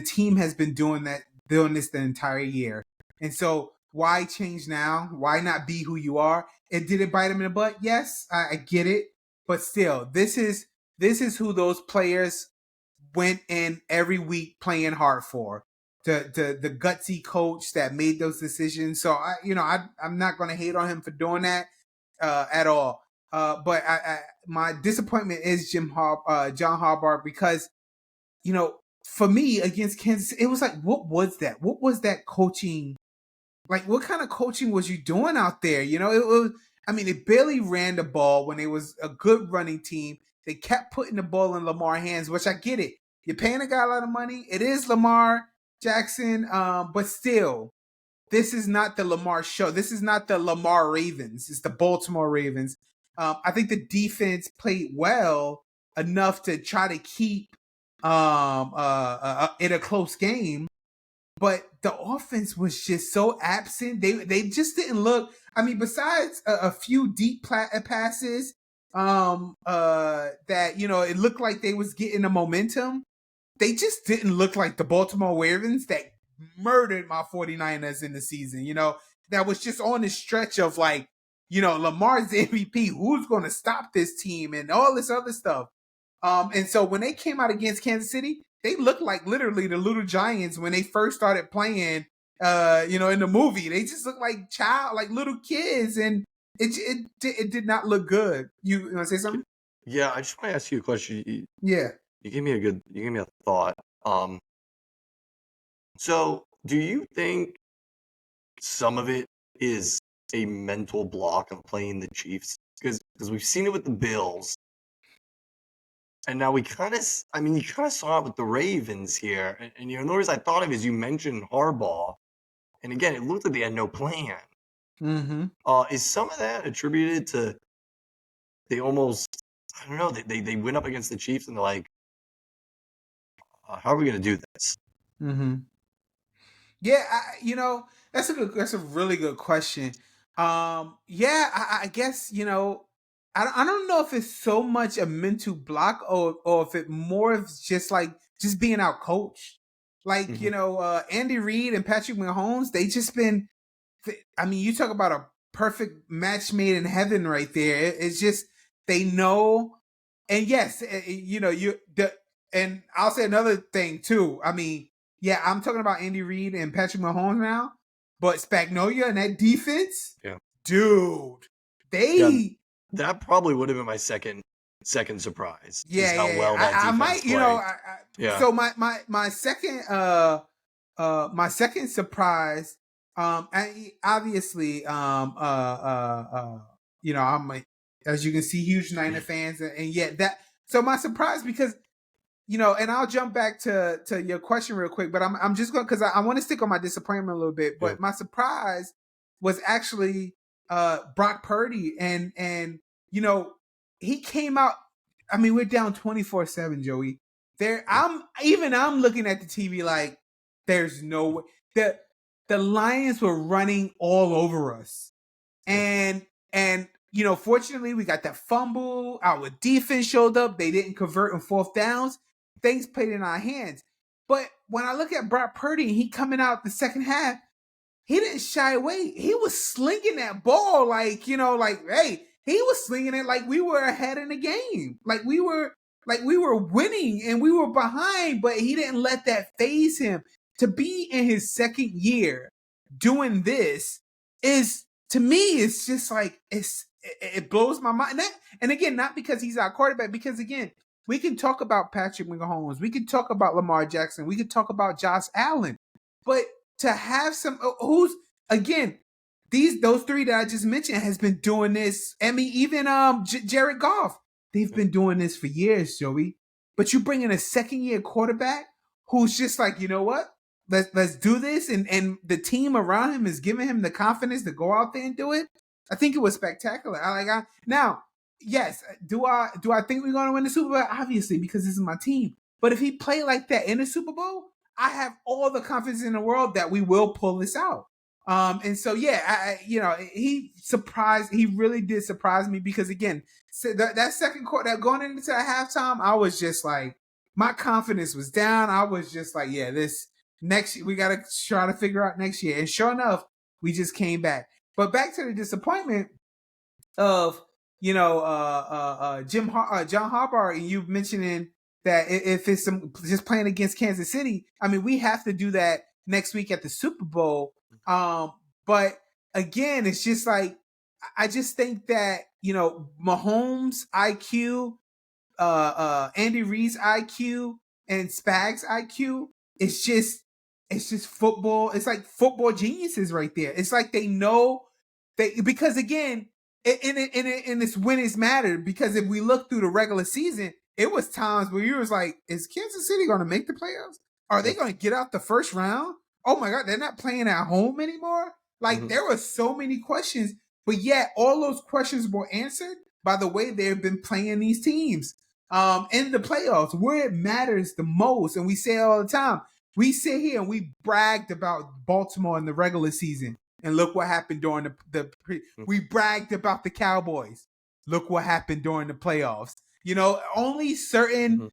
team has been doing this the entire year. And so why change now? Why not be who you are? And did it bite him in the butt? Yes, I get it. But still, this is who those players went in every week playing hard for. The gutsy coach that made those decisions. So I'm not gonna hate on him for doing that at all. But my disappointment is John Harbaugh because you know, for me against Kansas, it was like, what was that? What was that coaching? Like, what kind of coaching was you doing out there? You know, it was. I mean, they barely ran the ball when it was a good running team. They kept putting the ball in Lamar's hands, which I get it. You're paying a guy a lot of money. It is Lamar Jackson, but still, this is not the Lamar show. This is not the Lamar Ravens. It's the Baltimore Ravens. I think the defense played well enough to try to keep in a close game, but the offense was just so absent. They just didn't look. I mean, besides a few deep passes, that you know it looked like they was getting the momentum. They just didn't look like the Baltimore Ravens that murdered my 49ers in the season. You know, that was just on the stretch of like, you know, Lamar's the MVP. Who's going to stop this team and all this other stuff. And so when they came out against Kansas City, they looked like literally the Little Giants when they first started playing. You know, in the movie, they just looked like little kids, and it did not look good. You want to say something? Yeah, I just want to ask you a question. You gave me a thought. So do you think some of it is a mental block of playing the Chiefs? Because we've seen it with the Bills. And now you kind of saw it with the Ravens here. And you know, the reason I thought of is you mentioned Harbaugh. And again, it looked like they had no plan. Mm-hmm. Is some of that attributed to they almost, I don't know, they went up against the Chiefs and they're like, how are we going to do this? Mm-hmm. Yeah, you know, that's a really good question. Yeah, I guess, you know, I don't know if it's so much a mental block or if it more of just like just being out coached. Like, you know, Andy Reid and Patrick Mahomes, they just been I mean, you talk about a perfect match made in heaven right there. It's just they know and yes, you know, and I'll say another thing too. I mean, yeah, I'm talking about Andy Reid and Patrick Mahomes now, but Spagnolia and that defense, dude, that probably would have been my second surprise. Yeah, how well that defense I might, played. you know, so my second my second surprise, obviously, you know, I'm as you can see, huge Niner fans, and yet that. So my surprise because you know, and I'll jump back to your question real quick, but I'm just going because I want to stick on my disappointment a little bit. But my surprise was actually Brock Purdy, and you know he came out. I mean, we're down 24-7, Joey. I'm looking at the TV like there's no way. The Lions were running all over us. And fortunately we got that fumble. Our defense showed up. They didn't convert on fourth downs. Things played in our hands. But when I look at Brock Purdy, he coming out the second half, he didn't shy away. He was slinging that ball like, hey, he was slinging it like we were ahead in the game. Like we were winning and we were behind, but he didn't let that phase him. To be in his second year doing this is, to me, it's just like it blows my mind. And again, not because he's our quarterback, because again, we can talk about Patrick Mahomes, we can talk about Lamar Jackson, we can talk about Josh Allen, but to have some who's again those three that I just mentioned has been doing this. I mean, even Jared Goff, they've been doing this for years, Joey. But you bring in a second year quarterback who's just like, you know what? Let's do this, and the team around him is giving him the confidence to go out there and do it. I think it was spectacular. Now, yes, do I think we're going to win the Super Bowl? Obviously, because this is my team. But if he played like that in the Super Bowl, I have all the confidence in the world that we will pull this out. And so he really did surprise me, because again, that second quarter, that going into halftime, I was just like, my confidence was down. I was just like, yeah, this next year, we got to try to figure out next year. And sure enough, we just came back. But back to the disappointment of, John Harbaugh, and you mentioning that if it's just playing against Kansas City, I mean, we have to do that next week at the Super Bowl. But again, it's just like, I just think that, Mahomes' IQ, Andy Reid's IQ, and Spags' IQ, it's just football. It's like football geniuses right there. It's like they know because again, in this win is mattered, because if we look through the regular season, it was times where you was like, is Kansas City going to make the playoffs? Are they going to get out the first round? Oh my God, they're not playing at home anymore. Like there were so many questions, but yet all those questions were answered by the way they've been playing these teams in the playoffs, where it matters the most. And we say it all the time. We sit here and we bragged about Baltimore in the regular season, and look what happened during we bragged about the Cowboys. Look what happened during the playoffs. Only certain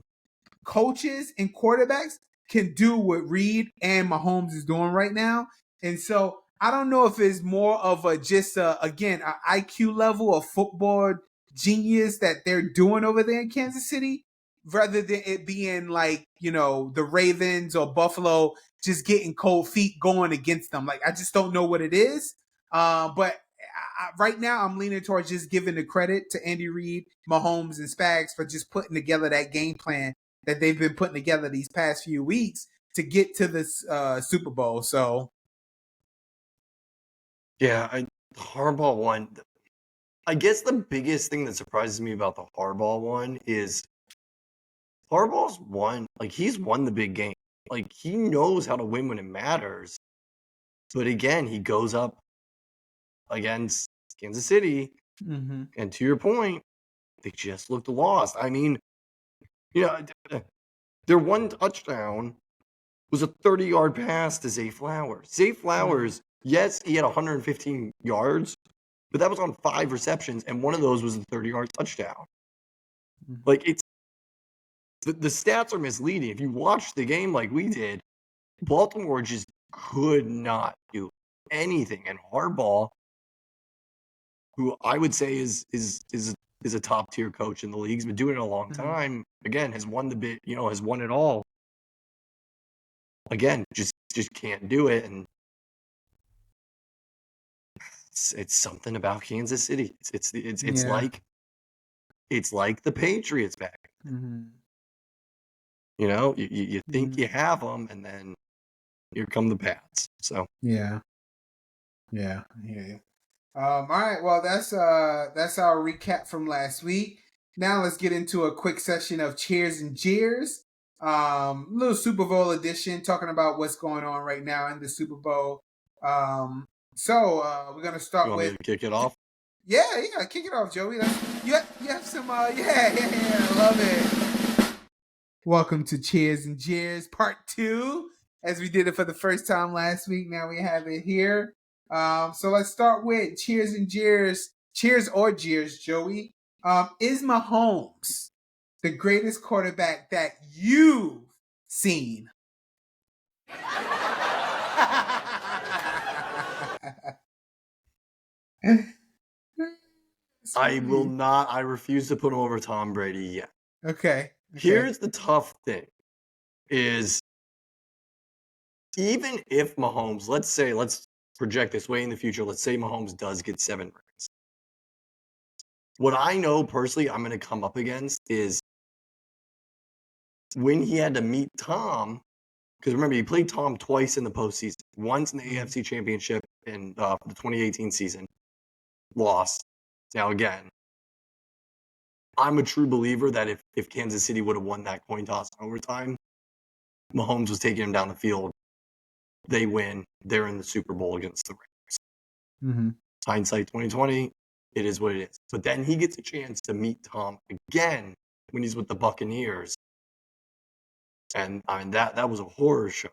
coaches and quarterbacks can do what Reid and Mahomes is doing right now. And so I don't know if it's more of an IQ level of football genius that they're doing over there in Kansas City, rather than it being like, the Ravens or Buffalo just getting cold feet going against them. Like, I just don't know what it is. But right now I'm leaning towards just giving the credit to Andy Reid, Mahomes, and Spags for just putting together that game plan that they've been putting together these past few weeks to get to this Super Bowl. So, yeah, the Harbaugh one, I guess the biggest thing that surprises me about the Harbaugh one is Harbaugh's won, like, he's won the big game. Like, he knows how to win when it matters. But again, he goes up against Kansas City, and to your point, they just looked lost. I mean, their one touchdown was a 30-yard pass to Zay Flowers. Zay Flowers, yes, he had 115 yards, but that was on 5 receptions, and one of those was a 30-yard touchdown. Like, it's the stats are misleading. If you watch the game like we did, Baltimore just could not do anything, and Harbaugh, who I would say is a top tier coach in the league, has been doing it a long time. Again, has won has won it all. Again, just can't do it, and it's something about Kansas City. It's like the Patriots back. You think you have them, and then here come the Pats. So yeah. All right. Well, that's our recap from last week. Now let's get into a quick session of cheers and jeers. Little Super Bowl edition, talking about what's going on right now in the Super Bowl. So we're gonna start you want with me to kick it off. Yeah, kick it off, Joey. You have some. Yeah. I love it. Welcome to Cheers and Jeers Part 2. As we did it for the first time last week, now we have it here. So let's start with Cheers and Jeers. Cheers or Jeers, Joey. Is Mahomes the greatest quarterback that you've seen? I will not. I refuse to put him over Tom Brady yet. Okay. Here's the tough thing: is even if Mahomes, let's project this way in the future. Let's say Mahomes does get 7 rings. What I know personally, I'm going to come up against is when he had to meet Tom. Because remember, he played Tom twice in the postseason. Once in the AFC Championship in the 2018 season, lost. Now again, I'm a true believer that if Kansas City would have won that coin toss in overtime, Mahomes was taking him down the field. They win. They're in the Super Bowl against the Raiders. Mm-hmm. Hindsight 2020, it is what it is. But then he gets a chance to meet Tom again when he's with the Buccaneers. And I mean, that was a horror show.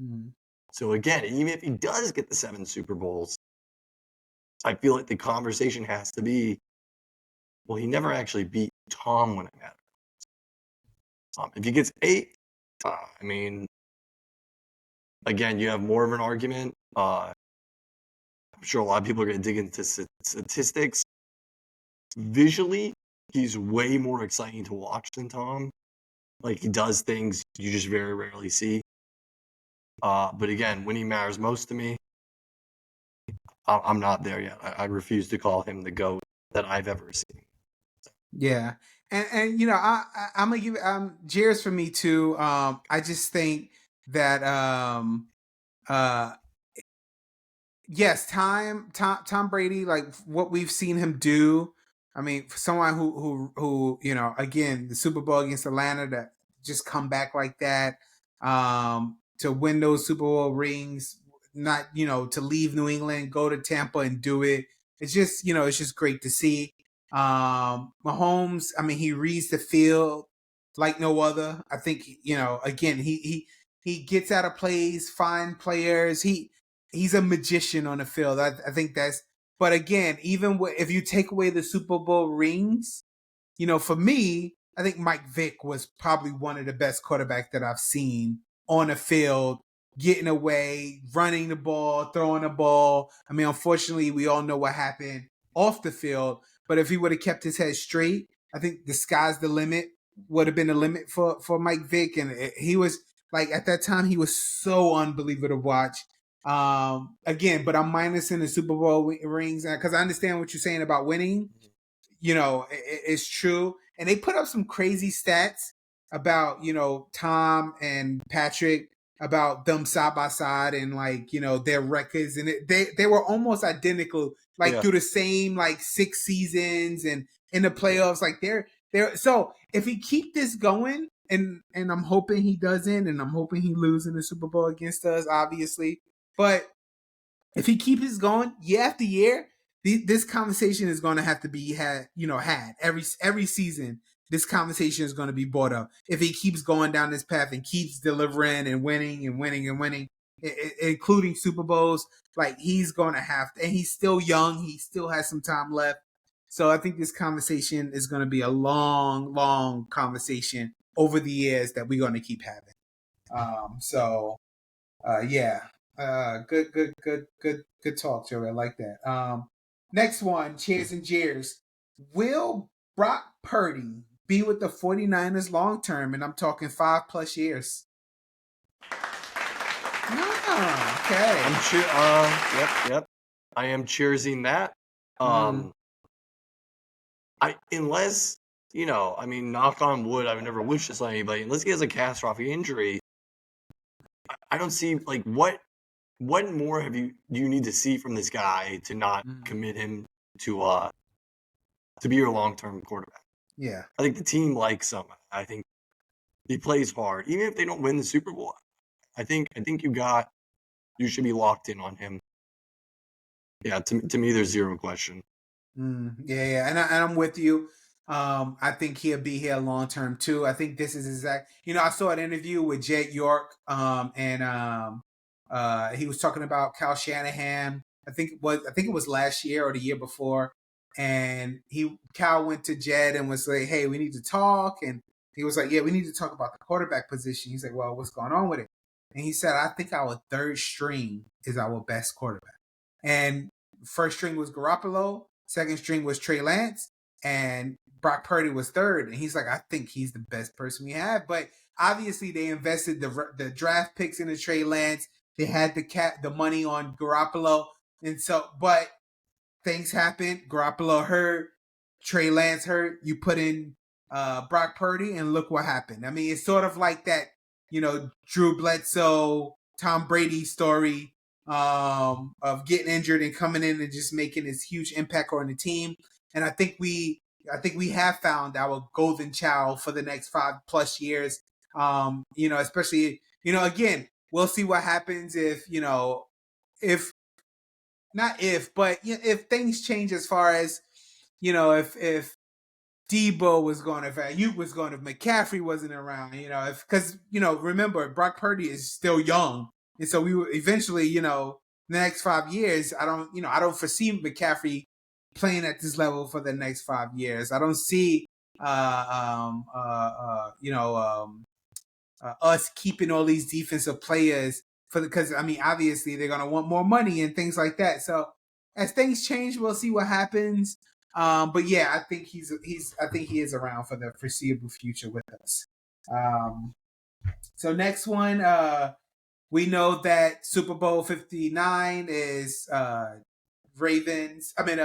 Mm-hmm. So again, even if he does get the 7 Super Bowls, I feel like the conversation has to be, well, he never actually beat Tom when it mattered. If he gets 8, I mean, again, you have more of an argument. I'm sure a lot of people are going to dig into statistics. Visually, he's way more exciting to watch than Tom. Like, he does things you just very rarely see. But again, when he matters most to me, I'm not there yet. I refuse to call him the GOAT that I've ever seen. Yeah. And you know, I'm gonna give Jair's for me too. I just think that uh yes, Tom Brady, like what we've seen him do. I mean, for someone who you know, again, the Super Bowl against Atlanta, that just come back like that, to win those Super Bowl rings, not, you know, to leave New England, go to Tampa and do it. It's just, you know, it's just great to see. Mahomes, I mean, he reads the field like no other. I think, you know, again, he gets out of plays, find players. He's a magician on the field. I think that's. But again, even if you take away the Super Bowl rings, you know, for me, I think Mike Vick was probably one of the best quarterbacks that I've seen on the field, getting away, running the ball, throwing the ball. I mean, unfortunately, we all know what happened off the field. But if he would have kept his head straight, I think the sky's the limit. Would have been the limit for Mike Vick, and he was like at that time he was so unbelievable to watch. Again, but I'm minusing the Super Bowl rings because I understand what you're saying about winning. You know, it's true. And they put up some crazy stats about, you know, Tom and Patrick, about them side by side and like, you know, their records. And they were almost identical, like Yeah. through the same like 6 seasons and in the playoffs. Like they're so if he keep this going, and I'm hoping he doesn't, and I'm hoping he loses in the Super Bowl against us, obviously. But if he keeps this going year after year, this conversation is going to have to be had every season. This conversation is going to be brought up if he keeps going down this path and keeps delivering and winning and winning and winning, including Super Bowls. Like he's going to have to, and he's still young. He still has some time left. So I think this conversation is going to be a long, long conversation over the years that we're going to keep having. Yeah. Good talk, Joey. I like that. Next one, cheers and jeers. Will Brock Purdy be with the 49ers long term? And I'm talking 5+ years. Ah, okay. Yep. I am cheersing that. Unless, you know, I mean, knock on wood, I would never wish this on anybody. Unless he has a catastrophic injury, I don't see like what more do you need to see from this guy to not commit him to be your long-term quarterback? Yeah. I think the team likes him. I think he plays hard. Even if they don't win the Super Bowl, I think you should be locked in on him. Yeah, to me, there's zero question. Yeah, and I'm with you. I think he'll be here long term too. I think this is exact. I saw an interview with Jed York, and he was talking about Kyle Shanahan. I think it was last year or the year before, and Kyle went to Jed and was like, "Hey, we need to talk." And he was like, "Yeah, we need to talk about the quarterback position." He's like, "Well, what's going on with it?" And he said, "I think our third string is our best quarterback." And first string was Garoppolo, second string was Trey Lance, and Brock Purdy was third. And he's like, "I think he's the best person we have." But obviously, they invested the draft picks into Trey Lance. They had the money on Garoppolo, and so but things happened. Garoppolo hurt, Trey Lance hurt. You put in Brock Purdy, and look what happened. I mean, it's sort of like that, Drew Bledsoe, Tom Brady story, of getting injured and coming in and just making this huge impact on the team. And I think we have found our golden child for the next 5+ years. Especially, again, we'll see what happens if not if, but if things change as far as, if Debo was gone, if Ayuk was gone, if McCaffrey wasn't around, because remember, Brock Purdy is still young, and so we will eventually, the next 5 years, I don't foresee McCaffrey playing at this level for the next 5 years. I don't see, us keeping all these defensive players because I mean, obviously they're gonna want more money and things like that. So as things change, we'll see what happens. But yeah, I think I think he is around for the foreseeable future with us. Um, so next one, we know that Super Bowl 59 is Ravens. I mean,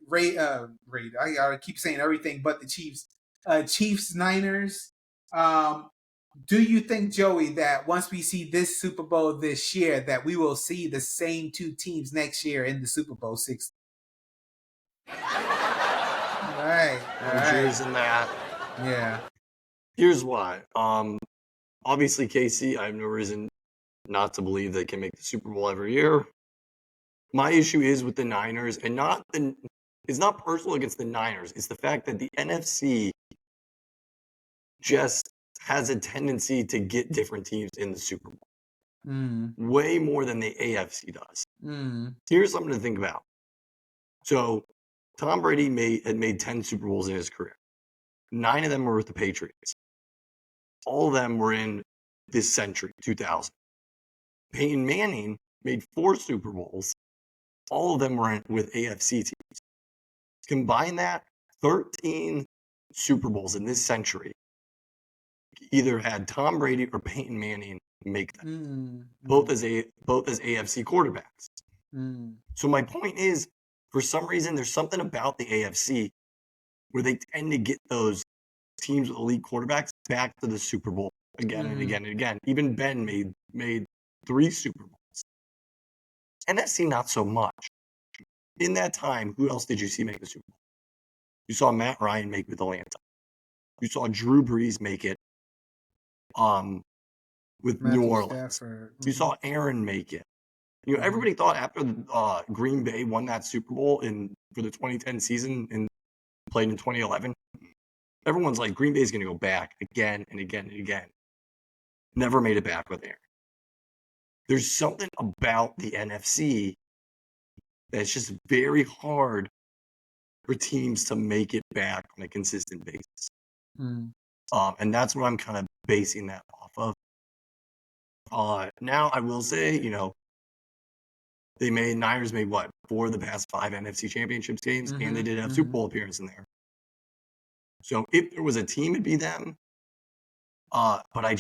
Ray. I gotta keep saying everything but the Chiefs. Chiefs Niners. Um, do you think, Joey, that once we see this Super Bowl this year, that we will see the same two teams next year in the Super Bowl 60? All right, all No jeers right, in that. yeah. Here's why. Obviously, KC, I have no reason not to believe they can make the Super Bowl every year. My issue is with the Niners, and it's not personal against the Niners. It's the fact that the NFC just has a tendency to get different teams in the Super Bowl way more than the AFC does. Here's something to think about. So, Tom Brady had made 10 Super Bowls in his career. 9 of them were with the Patriots. All of them were in this century, 2000. Peyton Manning made 4 Super Bowls. All of them were with AFC teams. Combine that, 13 Super Bowls in this century either had Tom Brady or Peyton Manning make them, both as AFC quarterbacks. So my point is, for some reason, there's something about the AFC where they tend to get those teams with elite quarterbacks back to the Super Bowl again and again and again. Even Ben made 3 Super Bowls. NFC, not so much. In that time, who else did you see make the Super Bowl? You saw Matt Ryan make it with Atlanta. You saw Drew Brees make it with Matthew New Orleans. Stafford. You saw Aaron make it. Everybody thought after Green Bay won that Super Bowl for the 2010 season and played in 2011, everyone's like, Green Bay's going to go back again and again and again. Never made it back with Aaron. There's something about the NFC that's just very hard for teams to make it back on a consistent basis. And that's what I'm kind of basing that off of. Now, I will say, Niners made what, 4 of the past 5 NFC Championships games, and they did have Super Bowl appearance in there. So if there was a team, it'd be them. But I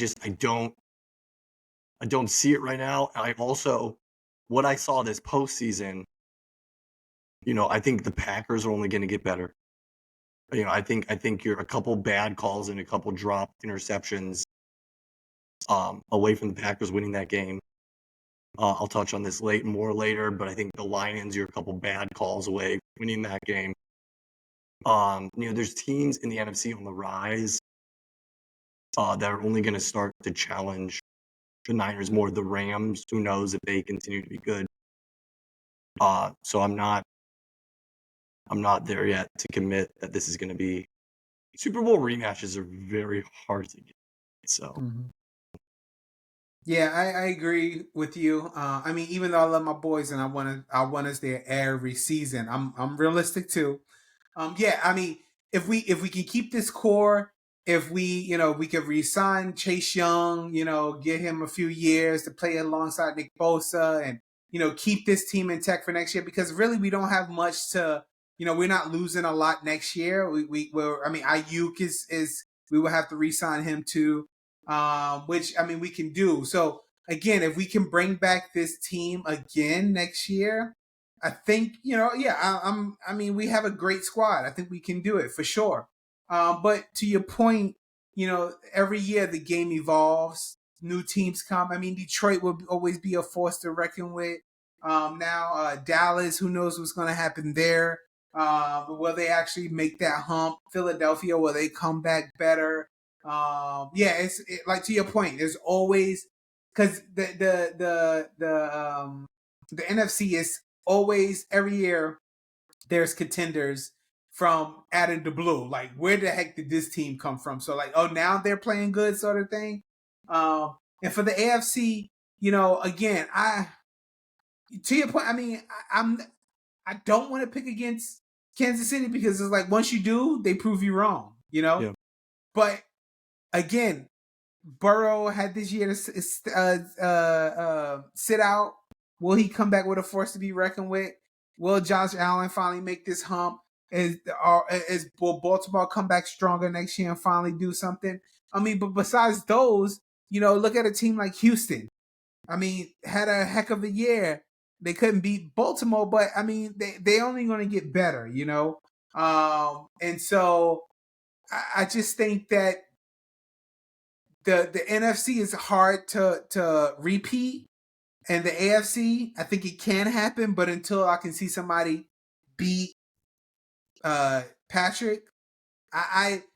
don't see it right now. I also, what I saw this postseason, I think the Packers are only going to get better. I think you're a couple bad calls and a couple dropped interceptions away from the Packers winning that game. I'll touch on this more later, but I think the Lions, you're a couple bad calls away winning that game. There's teams in the NFC on the rise that are only going to start to challenge the Niners more. The Rams, who knows if they continue to be good. So I'm not there yet to commit that this is going to be Super Bowl rematches are very hard to get. So Yeah, I agree with you. I mean, even though I love my boys and I want us there every season, I'm realistic too. Yeah, I mean, if we can keep this core, if we could resign Chase Young, get him a few years to play alongside Nick Bosa, and keep this team intact for next year, because really we don't have much to, we're not losing a lot next year. I mean, Ayuk is we will have to resign him too, which I mean we can do. So again, if we can bring back this team again next year, I think yeah. I mean, we have a great squad. I think we can do it for sure. But to your point, every year the game evolves. New teams come. I mean, Detroit will always be a force to reckon with. Now Dallas, who knows what's going to happen there? Will they actually make that hump? Philadelphia, will they come back better? Yeah, like to your point. There's always, because the NFC is always, every year there's contenders from out of the blue. Like, where the heck did this team come from? So like, oh, now they're playing good, sort of thing. And for the AFC, again, to your point, I mean, I don't want to pick against Kansas City, because it's like, once you do, they prove you wrong. yeah. But again, Burrow had this year to sit out. Will he come back with a force to be reckoned with? Will Josh Allen finally make this hump? Will Baltimore come back stronger next year and finally do something? I mean, but besides those, look at a team like Houston. I mean, had a heck of a year. They couldn't beat Baltimore, but I mean, they only going to get better, and so I just think that the NFC is hard to repeat, and the AFC, I think it can happen, but until I can see somebody beat Patrick,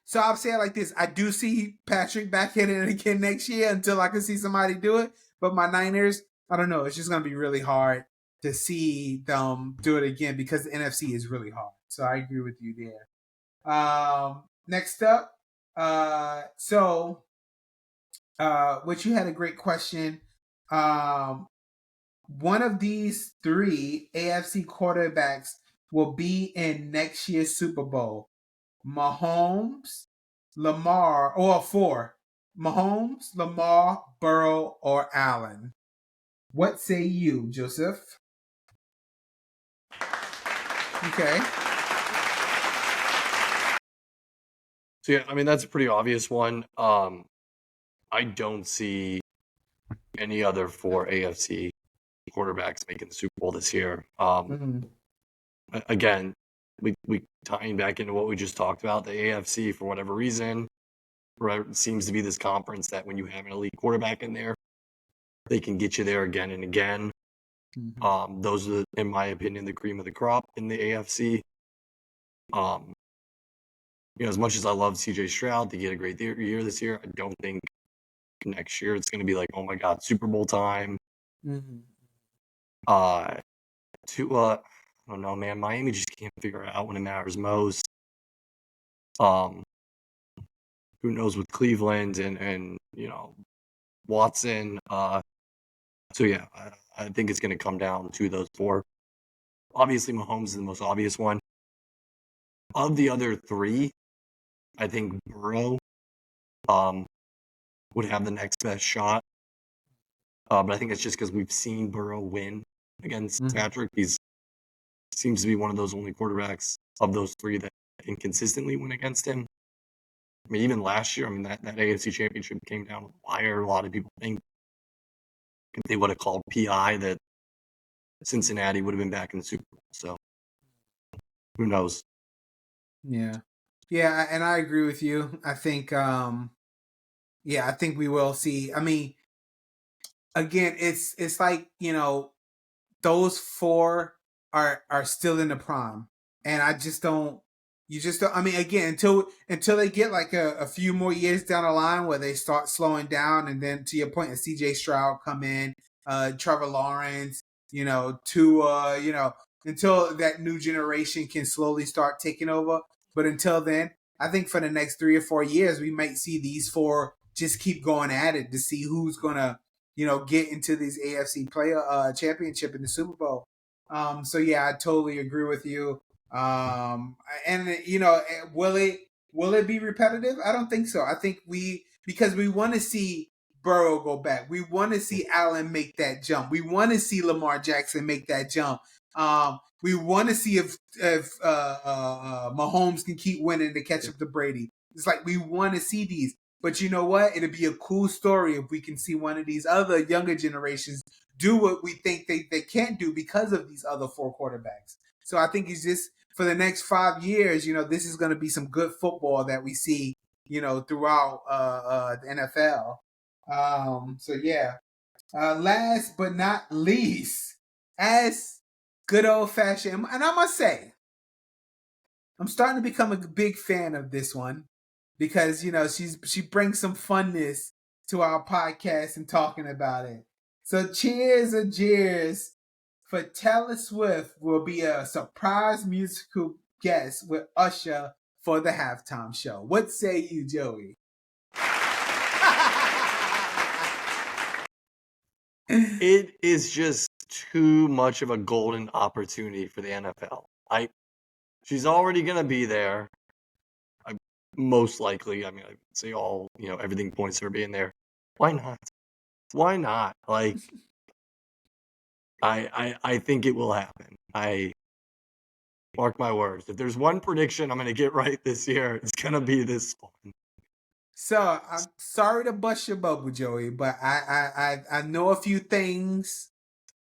so I'll say it like this: I do see Patrick back hitting it again next year until I can see somebody do it. But my Niners, I don't know. It's just gonna be really hard to see them do it again, because the NFC is really hard. So I agree with you there. Next up, which you had a great question. One of these three AFC quarterbacks will be in next year's Super Bowl. Mahomes, Lamar, or four. Mahomes, Lamar, Burrow, or Allen. What say you, Joseph? Okay. So yeah, I mean that's a pretty obvious one. I don't see any other four AFC quarterbacks making the Super Bowl this year. Again, we tying back into what we just talked about, the AFC, for whatever reason, right, seems to be this conference that when you have an elite quarterback in there, they can get you there again and again. Those are, in my opinion, the cream of the crop in the AFC. As much as I love CJ Stroud to get a great year this year, I don't think next year it's going to be like, oh my God, Super Bowl time. Tua, I don't know, man. Miami just can't figure it out when it matters most. Who knows with Cleveland and Watson. So yeah, I think it's going to come down to those four. Obviously, Mahomes is the most obvious one. Of the other three, I think Burrow would have the next best shot. But I think it's just because we've seen Burrow win against Patrick. He's seems to be one of those only quarterbacks of those three that can consistently win against him. I mean, even last year, I mean, that AFC Championship came down to the wire. A lot of people think if they would have called PI that Cincinnati would have been back in the Super Bowl. So who knows? Yeah. Yeah, and I agree with you. I think I think we will see. I mean, again, it's like, those four are still in the prime. And I just don't I mean, again, until they get like a few more years down the line where they start slowing down, and then to your point, a CJ Stroud come in, Trevor Lawrence, Tua, until that new generation can slowly start taking over. But until then, I think for the next 3 or 4 years, we might see these four just keep going at it to see who's gonna, get into this AFC player championship in the Super Bowl. So yeah, I totally agree with you. And will it be repetitive? I don't think so. I think because we want to see Burrow go back. We want to see Allen make that jump. We want to see Lamar Jackson make that jump. We want to see if Mahomes can keep winning to catch up to Brady. It's like we want to see these. But you know what? It'd be a cool story if we can see one of these other younger generations do what we think they can't do because of these other four quarterbacks. So I think it's just for the next 5 years, this is going to be some good football that we see, throughout the NFL. So yeah. Last but not least, as good old fashioned, and I must say, I'm starting to become a big fan of this one because she brings some funness to our podcast and talking about it. So cheers or jeers for Taylor Swift will be a surprise musical guest with Usher for the halftime show. What say you, Joey? It is just too much of a golden opportunity for the NFL. She's already gonna be there. Most likely. I mean, I'd say everything points to her being there. Why not? Why not? Like, I think it will happen. I mark my words. If there's one prediction I'm gonna get right this year, it's gonna be this one. So I'm sorry to bust your bubble, Joey, but I know a few things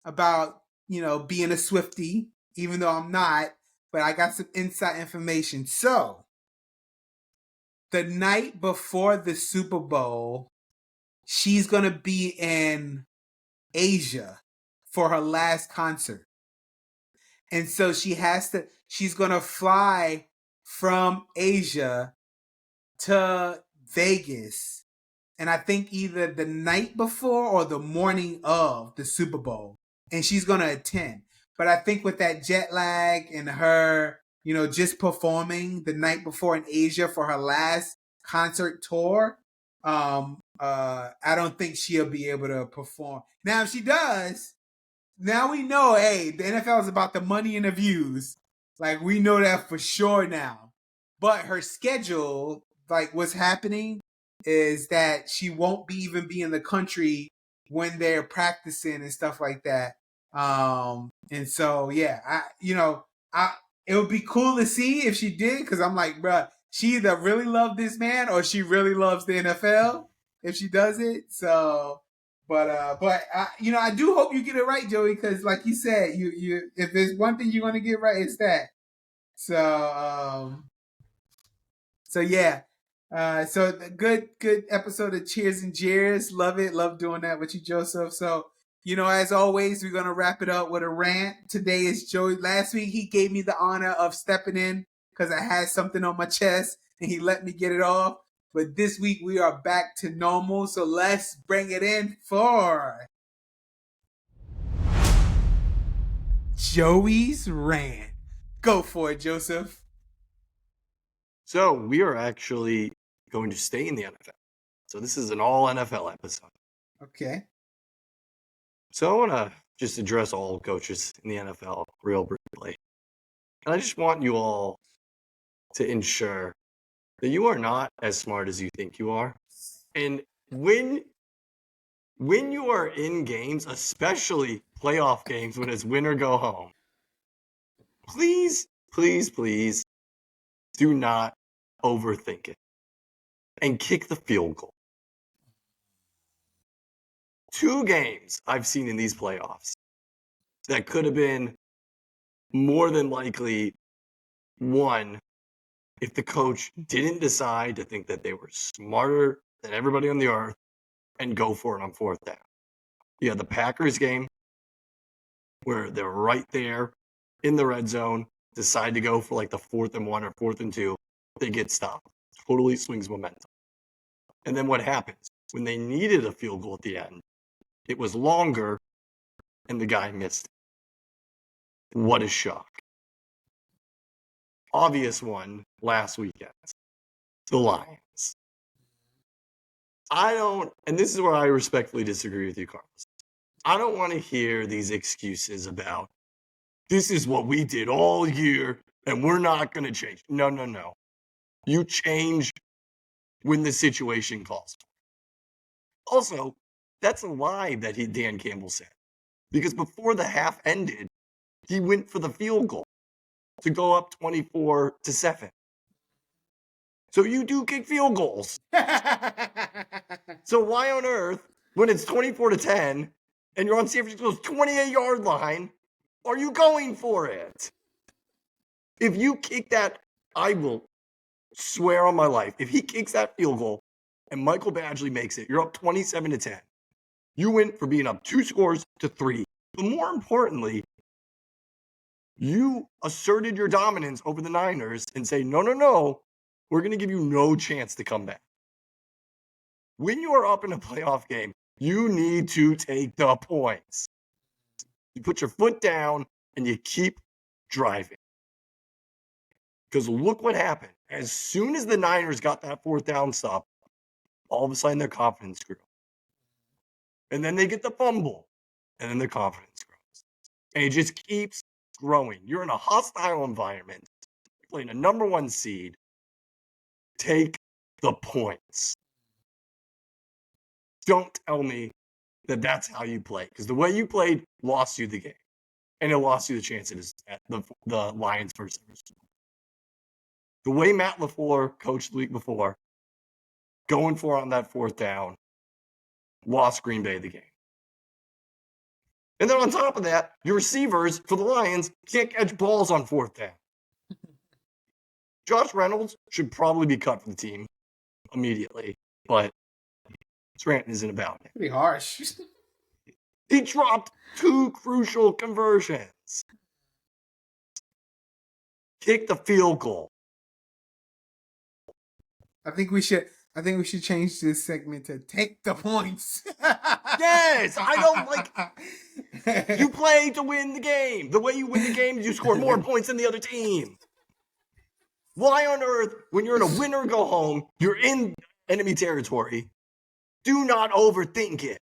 about being a Swiftie, even though I'm not. But I got some inside information. So the night before the Super Bowl, she's gonna be in Asia for her last concert, and so she's gonna fly from Asia to Vegas, and I think either the night before or the morning of the Super Bowl, and she's gonna attend. But I think with that jet lag and her, just performing the night before in Asia for her last concert tour, I don't think she'll be able to perform. Now, if she does, now we know, hey, the NFL is about the money and the views. Like, we know that for sure now. But her schedule, like what's happening is that she won't even be in the country when they're practicing and stuff like that. And so yeah, it would be cool to see if she did, because I'm like, bruh, she either really loved this man or she really loves the NFL if she does it. So, but I do hope you get it right, Joey, because like you said, you if there's one thing you're gonna get right, it's that. So yeah. So the good episode of Cheers and Jeers. Love it. Love doing that with you, Joseph. So, as always, we're gonna wrap it up with a rant. Today is Joey. Last week he gave me the honor of stepping in because I had something on my chest and he let me get it off. But this week we are back to normal. So let's bring it in for Joey's rant. Go for it, Joseph. So we are actually going to stay in the NFL. So this is an all NFL episode. Okay. So I want to just address all coaches in the NFL real briefly. And I just want you all to ensure that you are not as smart as you think you are. And when you are in games, especially playoff games when it's win or go home, please, please, please do not overthink it and kick the field goal. 2 games I've seen in these playoffs that could have been more than likely won if the coach didn't decide to think that they were smarter than everybody on the earth and go for it on 4th down. You had the Packers game where they're right there in the red zone, decide to go for like the 4th and 1 or 4th and 2. They get stopped. Totally swings momentum. And then what happens? When they needed a field goal at the end, it was longer and the guy missed it. What a shock. Obvious one last weekend. the Lions. And this is where I respectfully disagree with you, Carlos. I don't want to hear these excuses about this is what we did all year and we're not going to change. No. You change when the situation calls. Also, that's a lie that Dan Campbell said. Because before the half ended, he went for the field goal to go up 24-7. So you do kick field goals. So why on earth, when it's 24-10 and you're on San Francisco's 28-yard line, are you going for it? If you kick that, I will swear on my life, if he kicks that field goal and Michael Badgley makes it, you're up 27-10. You went for being up 2 scores to 3. But more importantly, you asserted your dominance over the Niners and say, no, we're going to give you no chance to come back. When you are up in a playoff game, you need to take the points. You put your foot down and you keep driving. Because look what happened. As soon as the Niners got that 4th down stop, all of a sudden their confidence grew. And then they get the fumble, and then their confidence grows. And it just keeps growing. You're in a hostile environment. You're playing a number 1 seed. Take the points. Don't tell me that that's how you play. Because the way you played lost you the game. And it lost you the chance at the Lions' first ever Super Bowl. The way Matt LaFleur coached the week before, going for it on that 4th down, lost Green Bay the game. And then on top of that, your receivers for the Lions can't catch balls on 4th down. Josh Reynolds should probably be cut from the team immediately, but this rant isn't about it. Pretty harsh. He dropped 2 crucial conversions. Kick the field goal. I think we should change this segment to take the points. Yes, I don't like. You play to win the game. The way you win the game is you score more points than the other team. Why on earth, when you're in a win or go home, you're in enemy territory? Do not overthink it.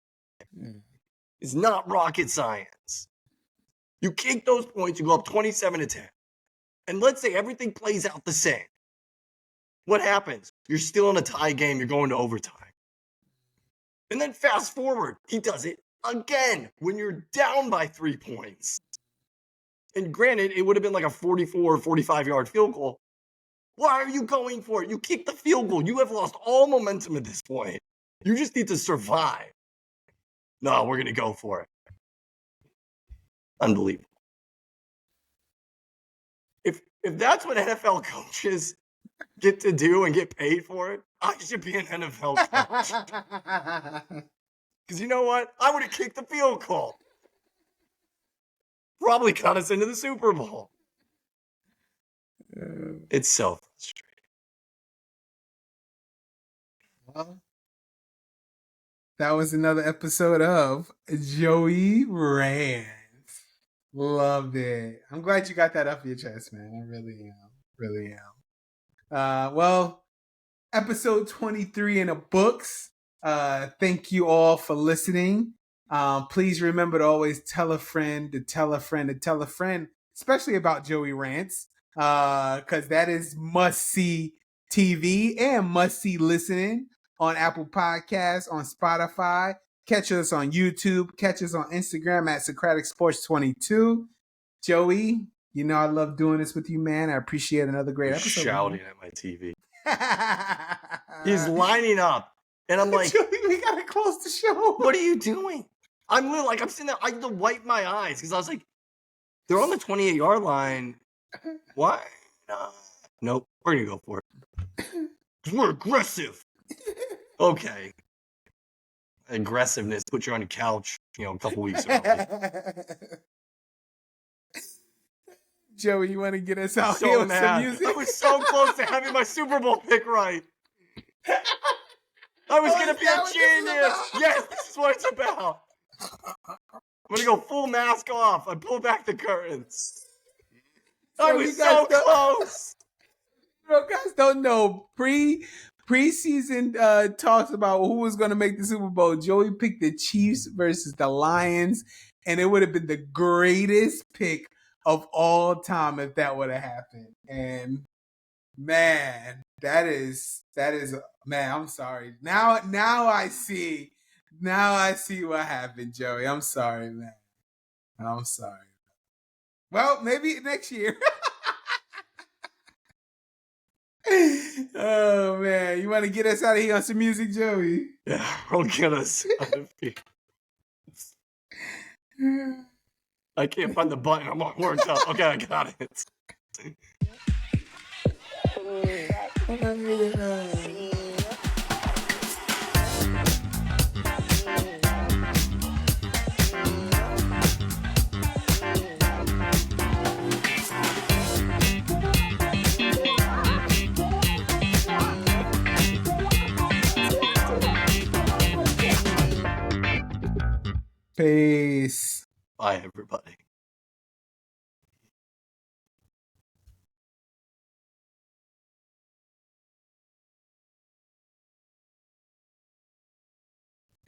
It's not rocket science. You kick those points, you go up 27-10. And let's say everything plays out the same. What happens? You're still in a tie game. You're going to overtime. And then fast forward, he does it again when you're down by 3 points. And granted, it would have been like a 44 or 45-yard field goal. Why are you going for it? You kicked the field goal. You have lost all momentum at this point. You just need to survive. No, we're going to go for it. Unbelievable. If that's what NFL coaches get to do and get paid for it, I should be an NFL coach. Because you know what? I would have kicked the field goal. Probably got us into the Super Bowl. It's so frustrating. Well, that was another episode of Joey Rant. Loved it. I'm glad you got that off your chest, man. I really am. Really am. Well, episode 23 in the books. Thank you all for listening. Please remember to always tell a friend to tell a friend to tell a friend, especially about Joey Rants, because that is must-see TV and must-see listening on Apple Podcasts, on Spotify. Catch us on YouTube. Catch us on Instagram at Socratic Sports 22. Joey, you know I love doing this with you, man. I appreciate another great episode. Shouting at my TV. He's lining up. And I'm like, Joey, we gotta close the show. What are you doing? I'm literally like, I'm sitting there, I had to wipe my eyes because I was like, they're on the 28-yard line. Why? Nope, we're gonna go for it. We're aggressive. Okay. Aggressiveness put you on the couch, a couple weeks ago. Joey, you want to get us out so here with mad. some music? I was so close to having my Super Bowl pick right. I was going to be a genius. Yes, this is what it's about. I'm going to go full mask off. I pull back the curtains. I was so close. guys don't know preseason talks about who was going to make the Super Bowl. Joey picked the Chiefs versus the Lions, and it would have been the greatest pick of all time if that would have happened. And man, that is man. I'm sorry. Now I see. Now I see what happened, Joey. I'm sorry, man. I'm sorry. Well, maybe next year. Oh man, you want to get us out of here on some music, Joey? Yeah, we'll get us out of here. I can't find the button. I'm all worked up. Okay, I got it. Peace. Bye, everybody.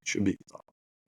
Should be.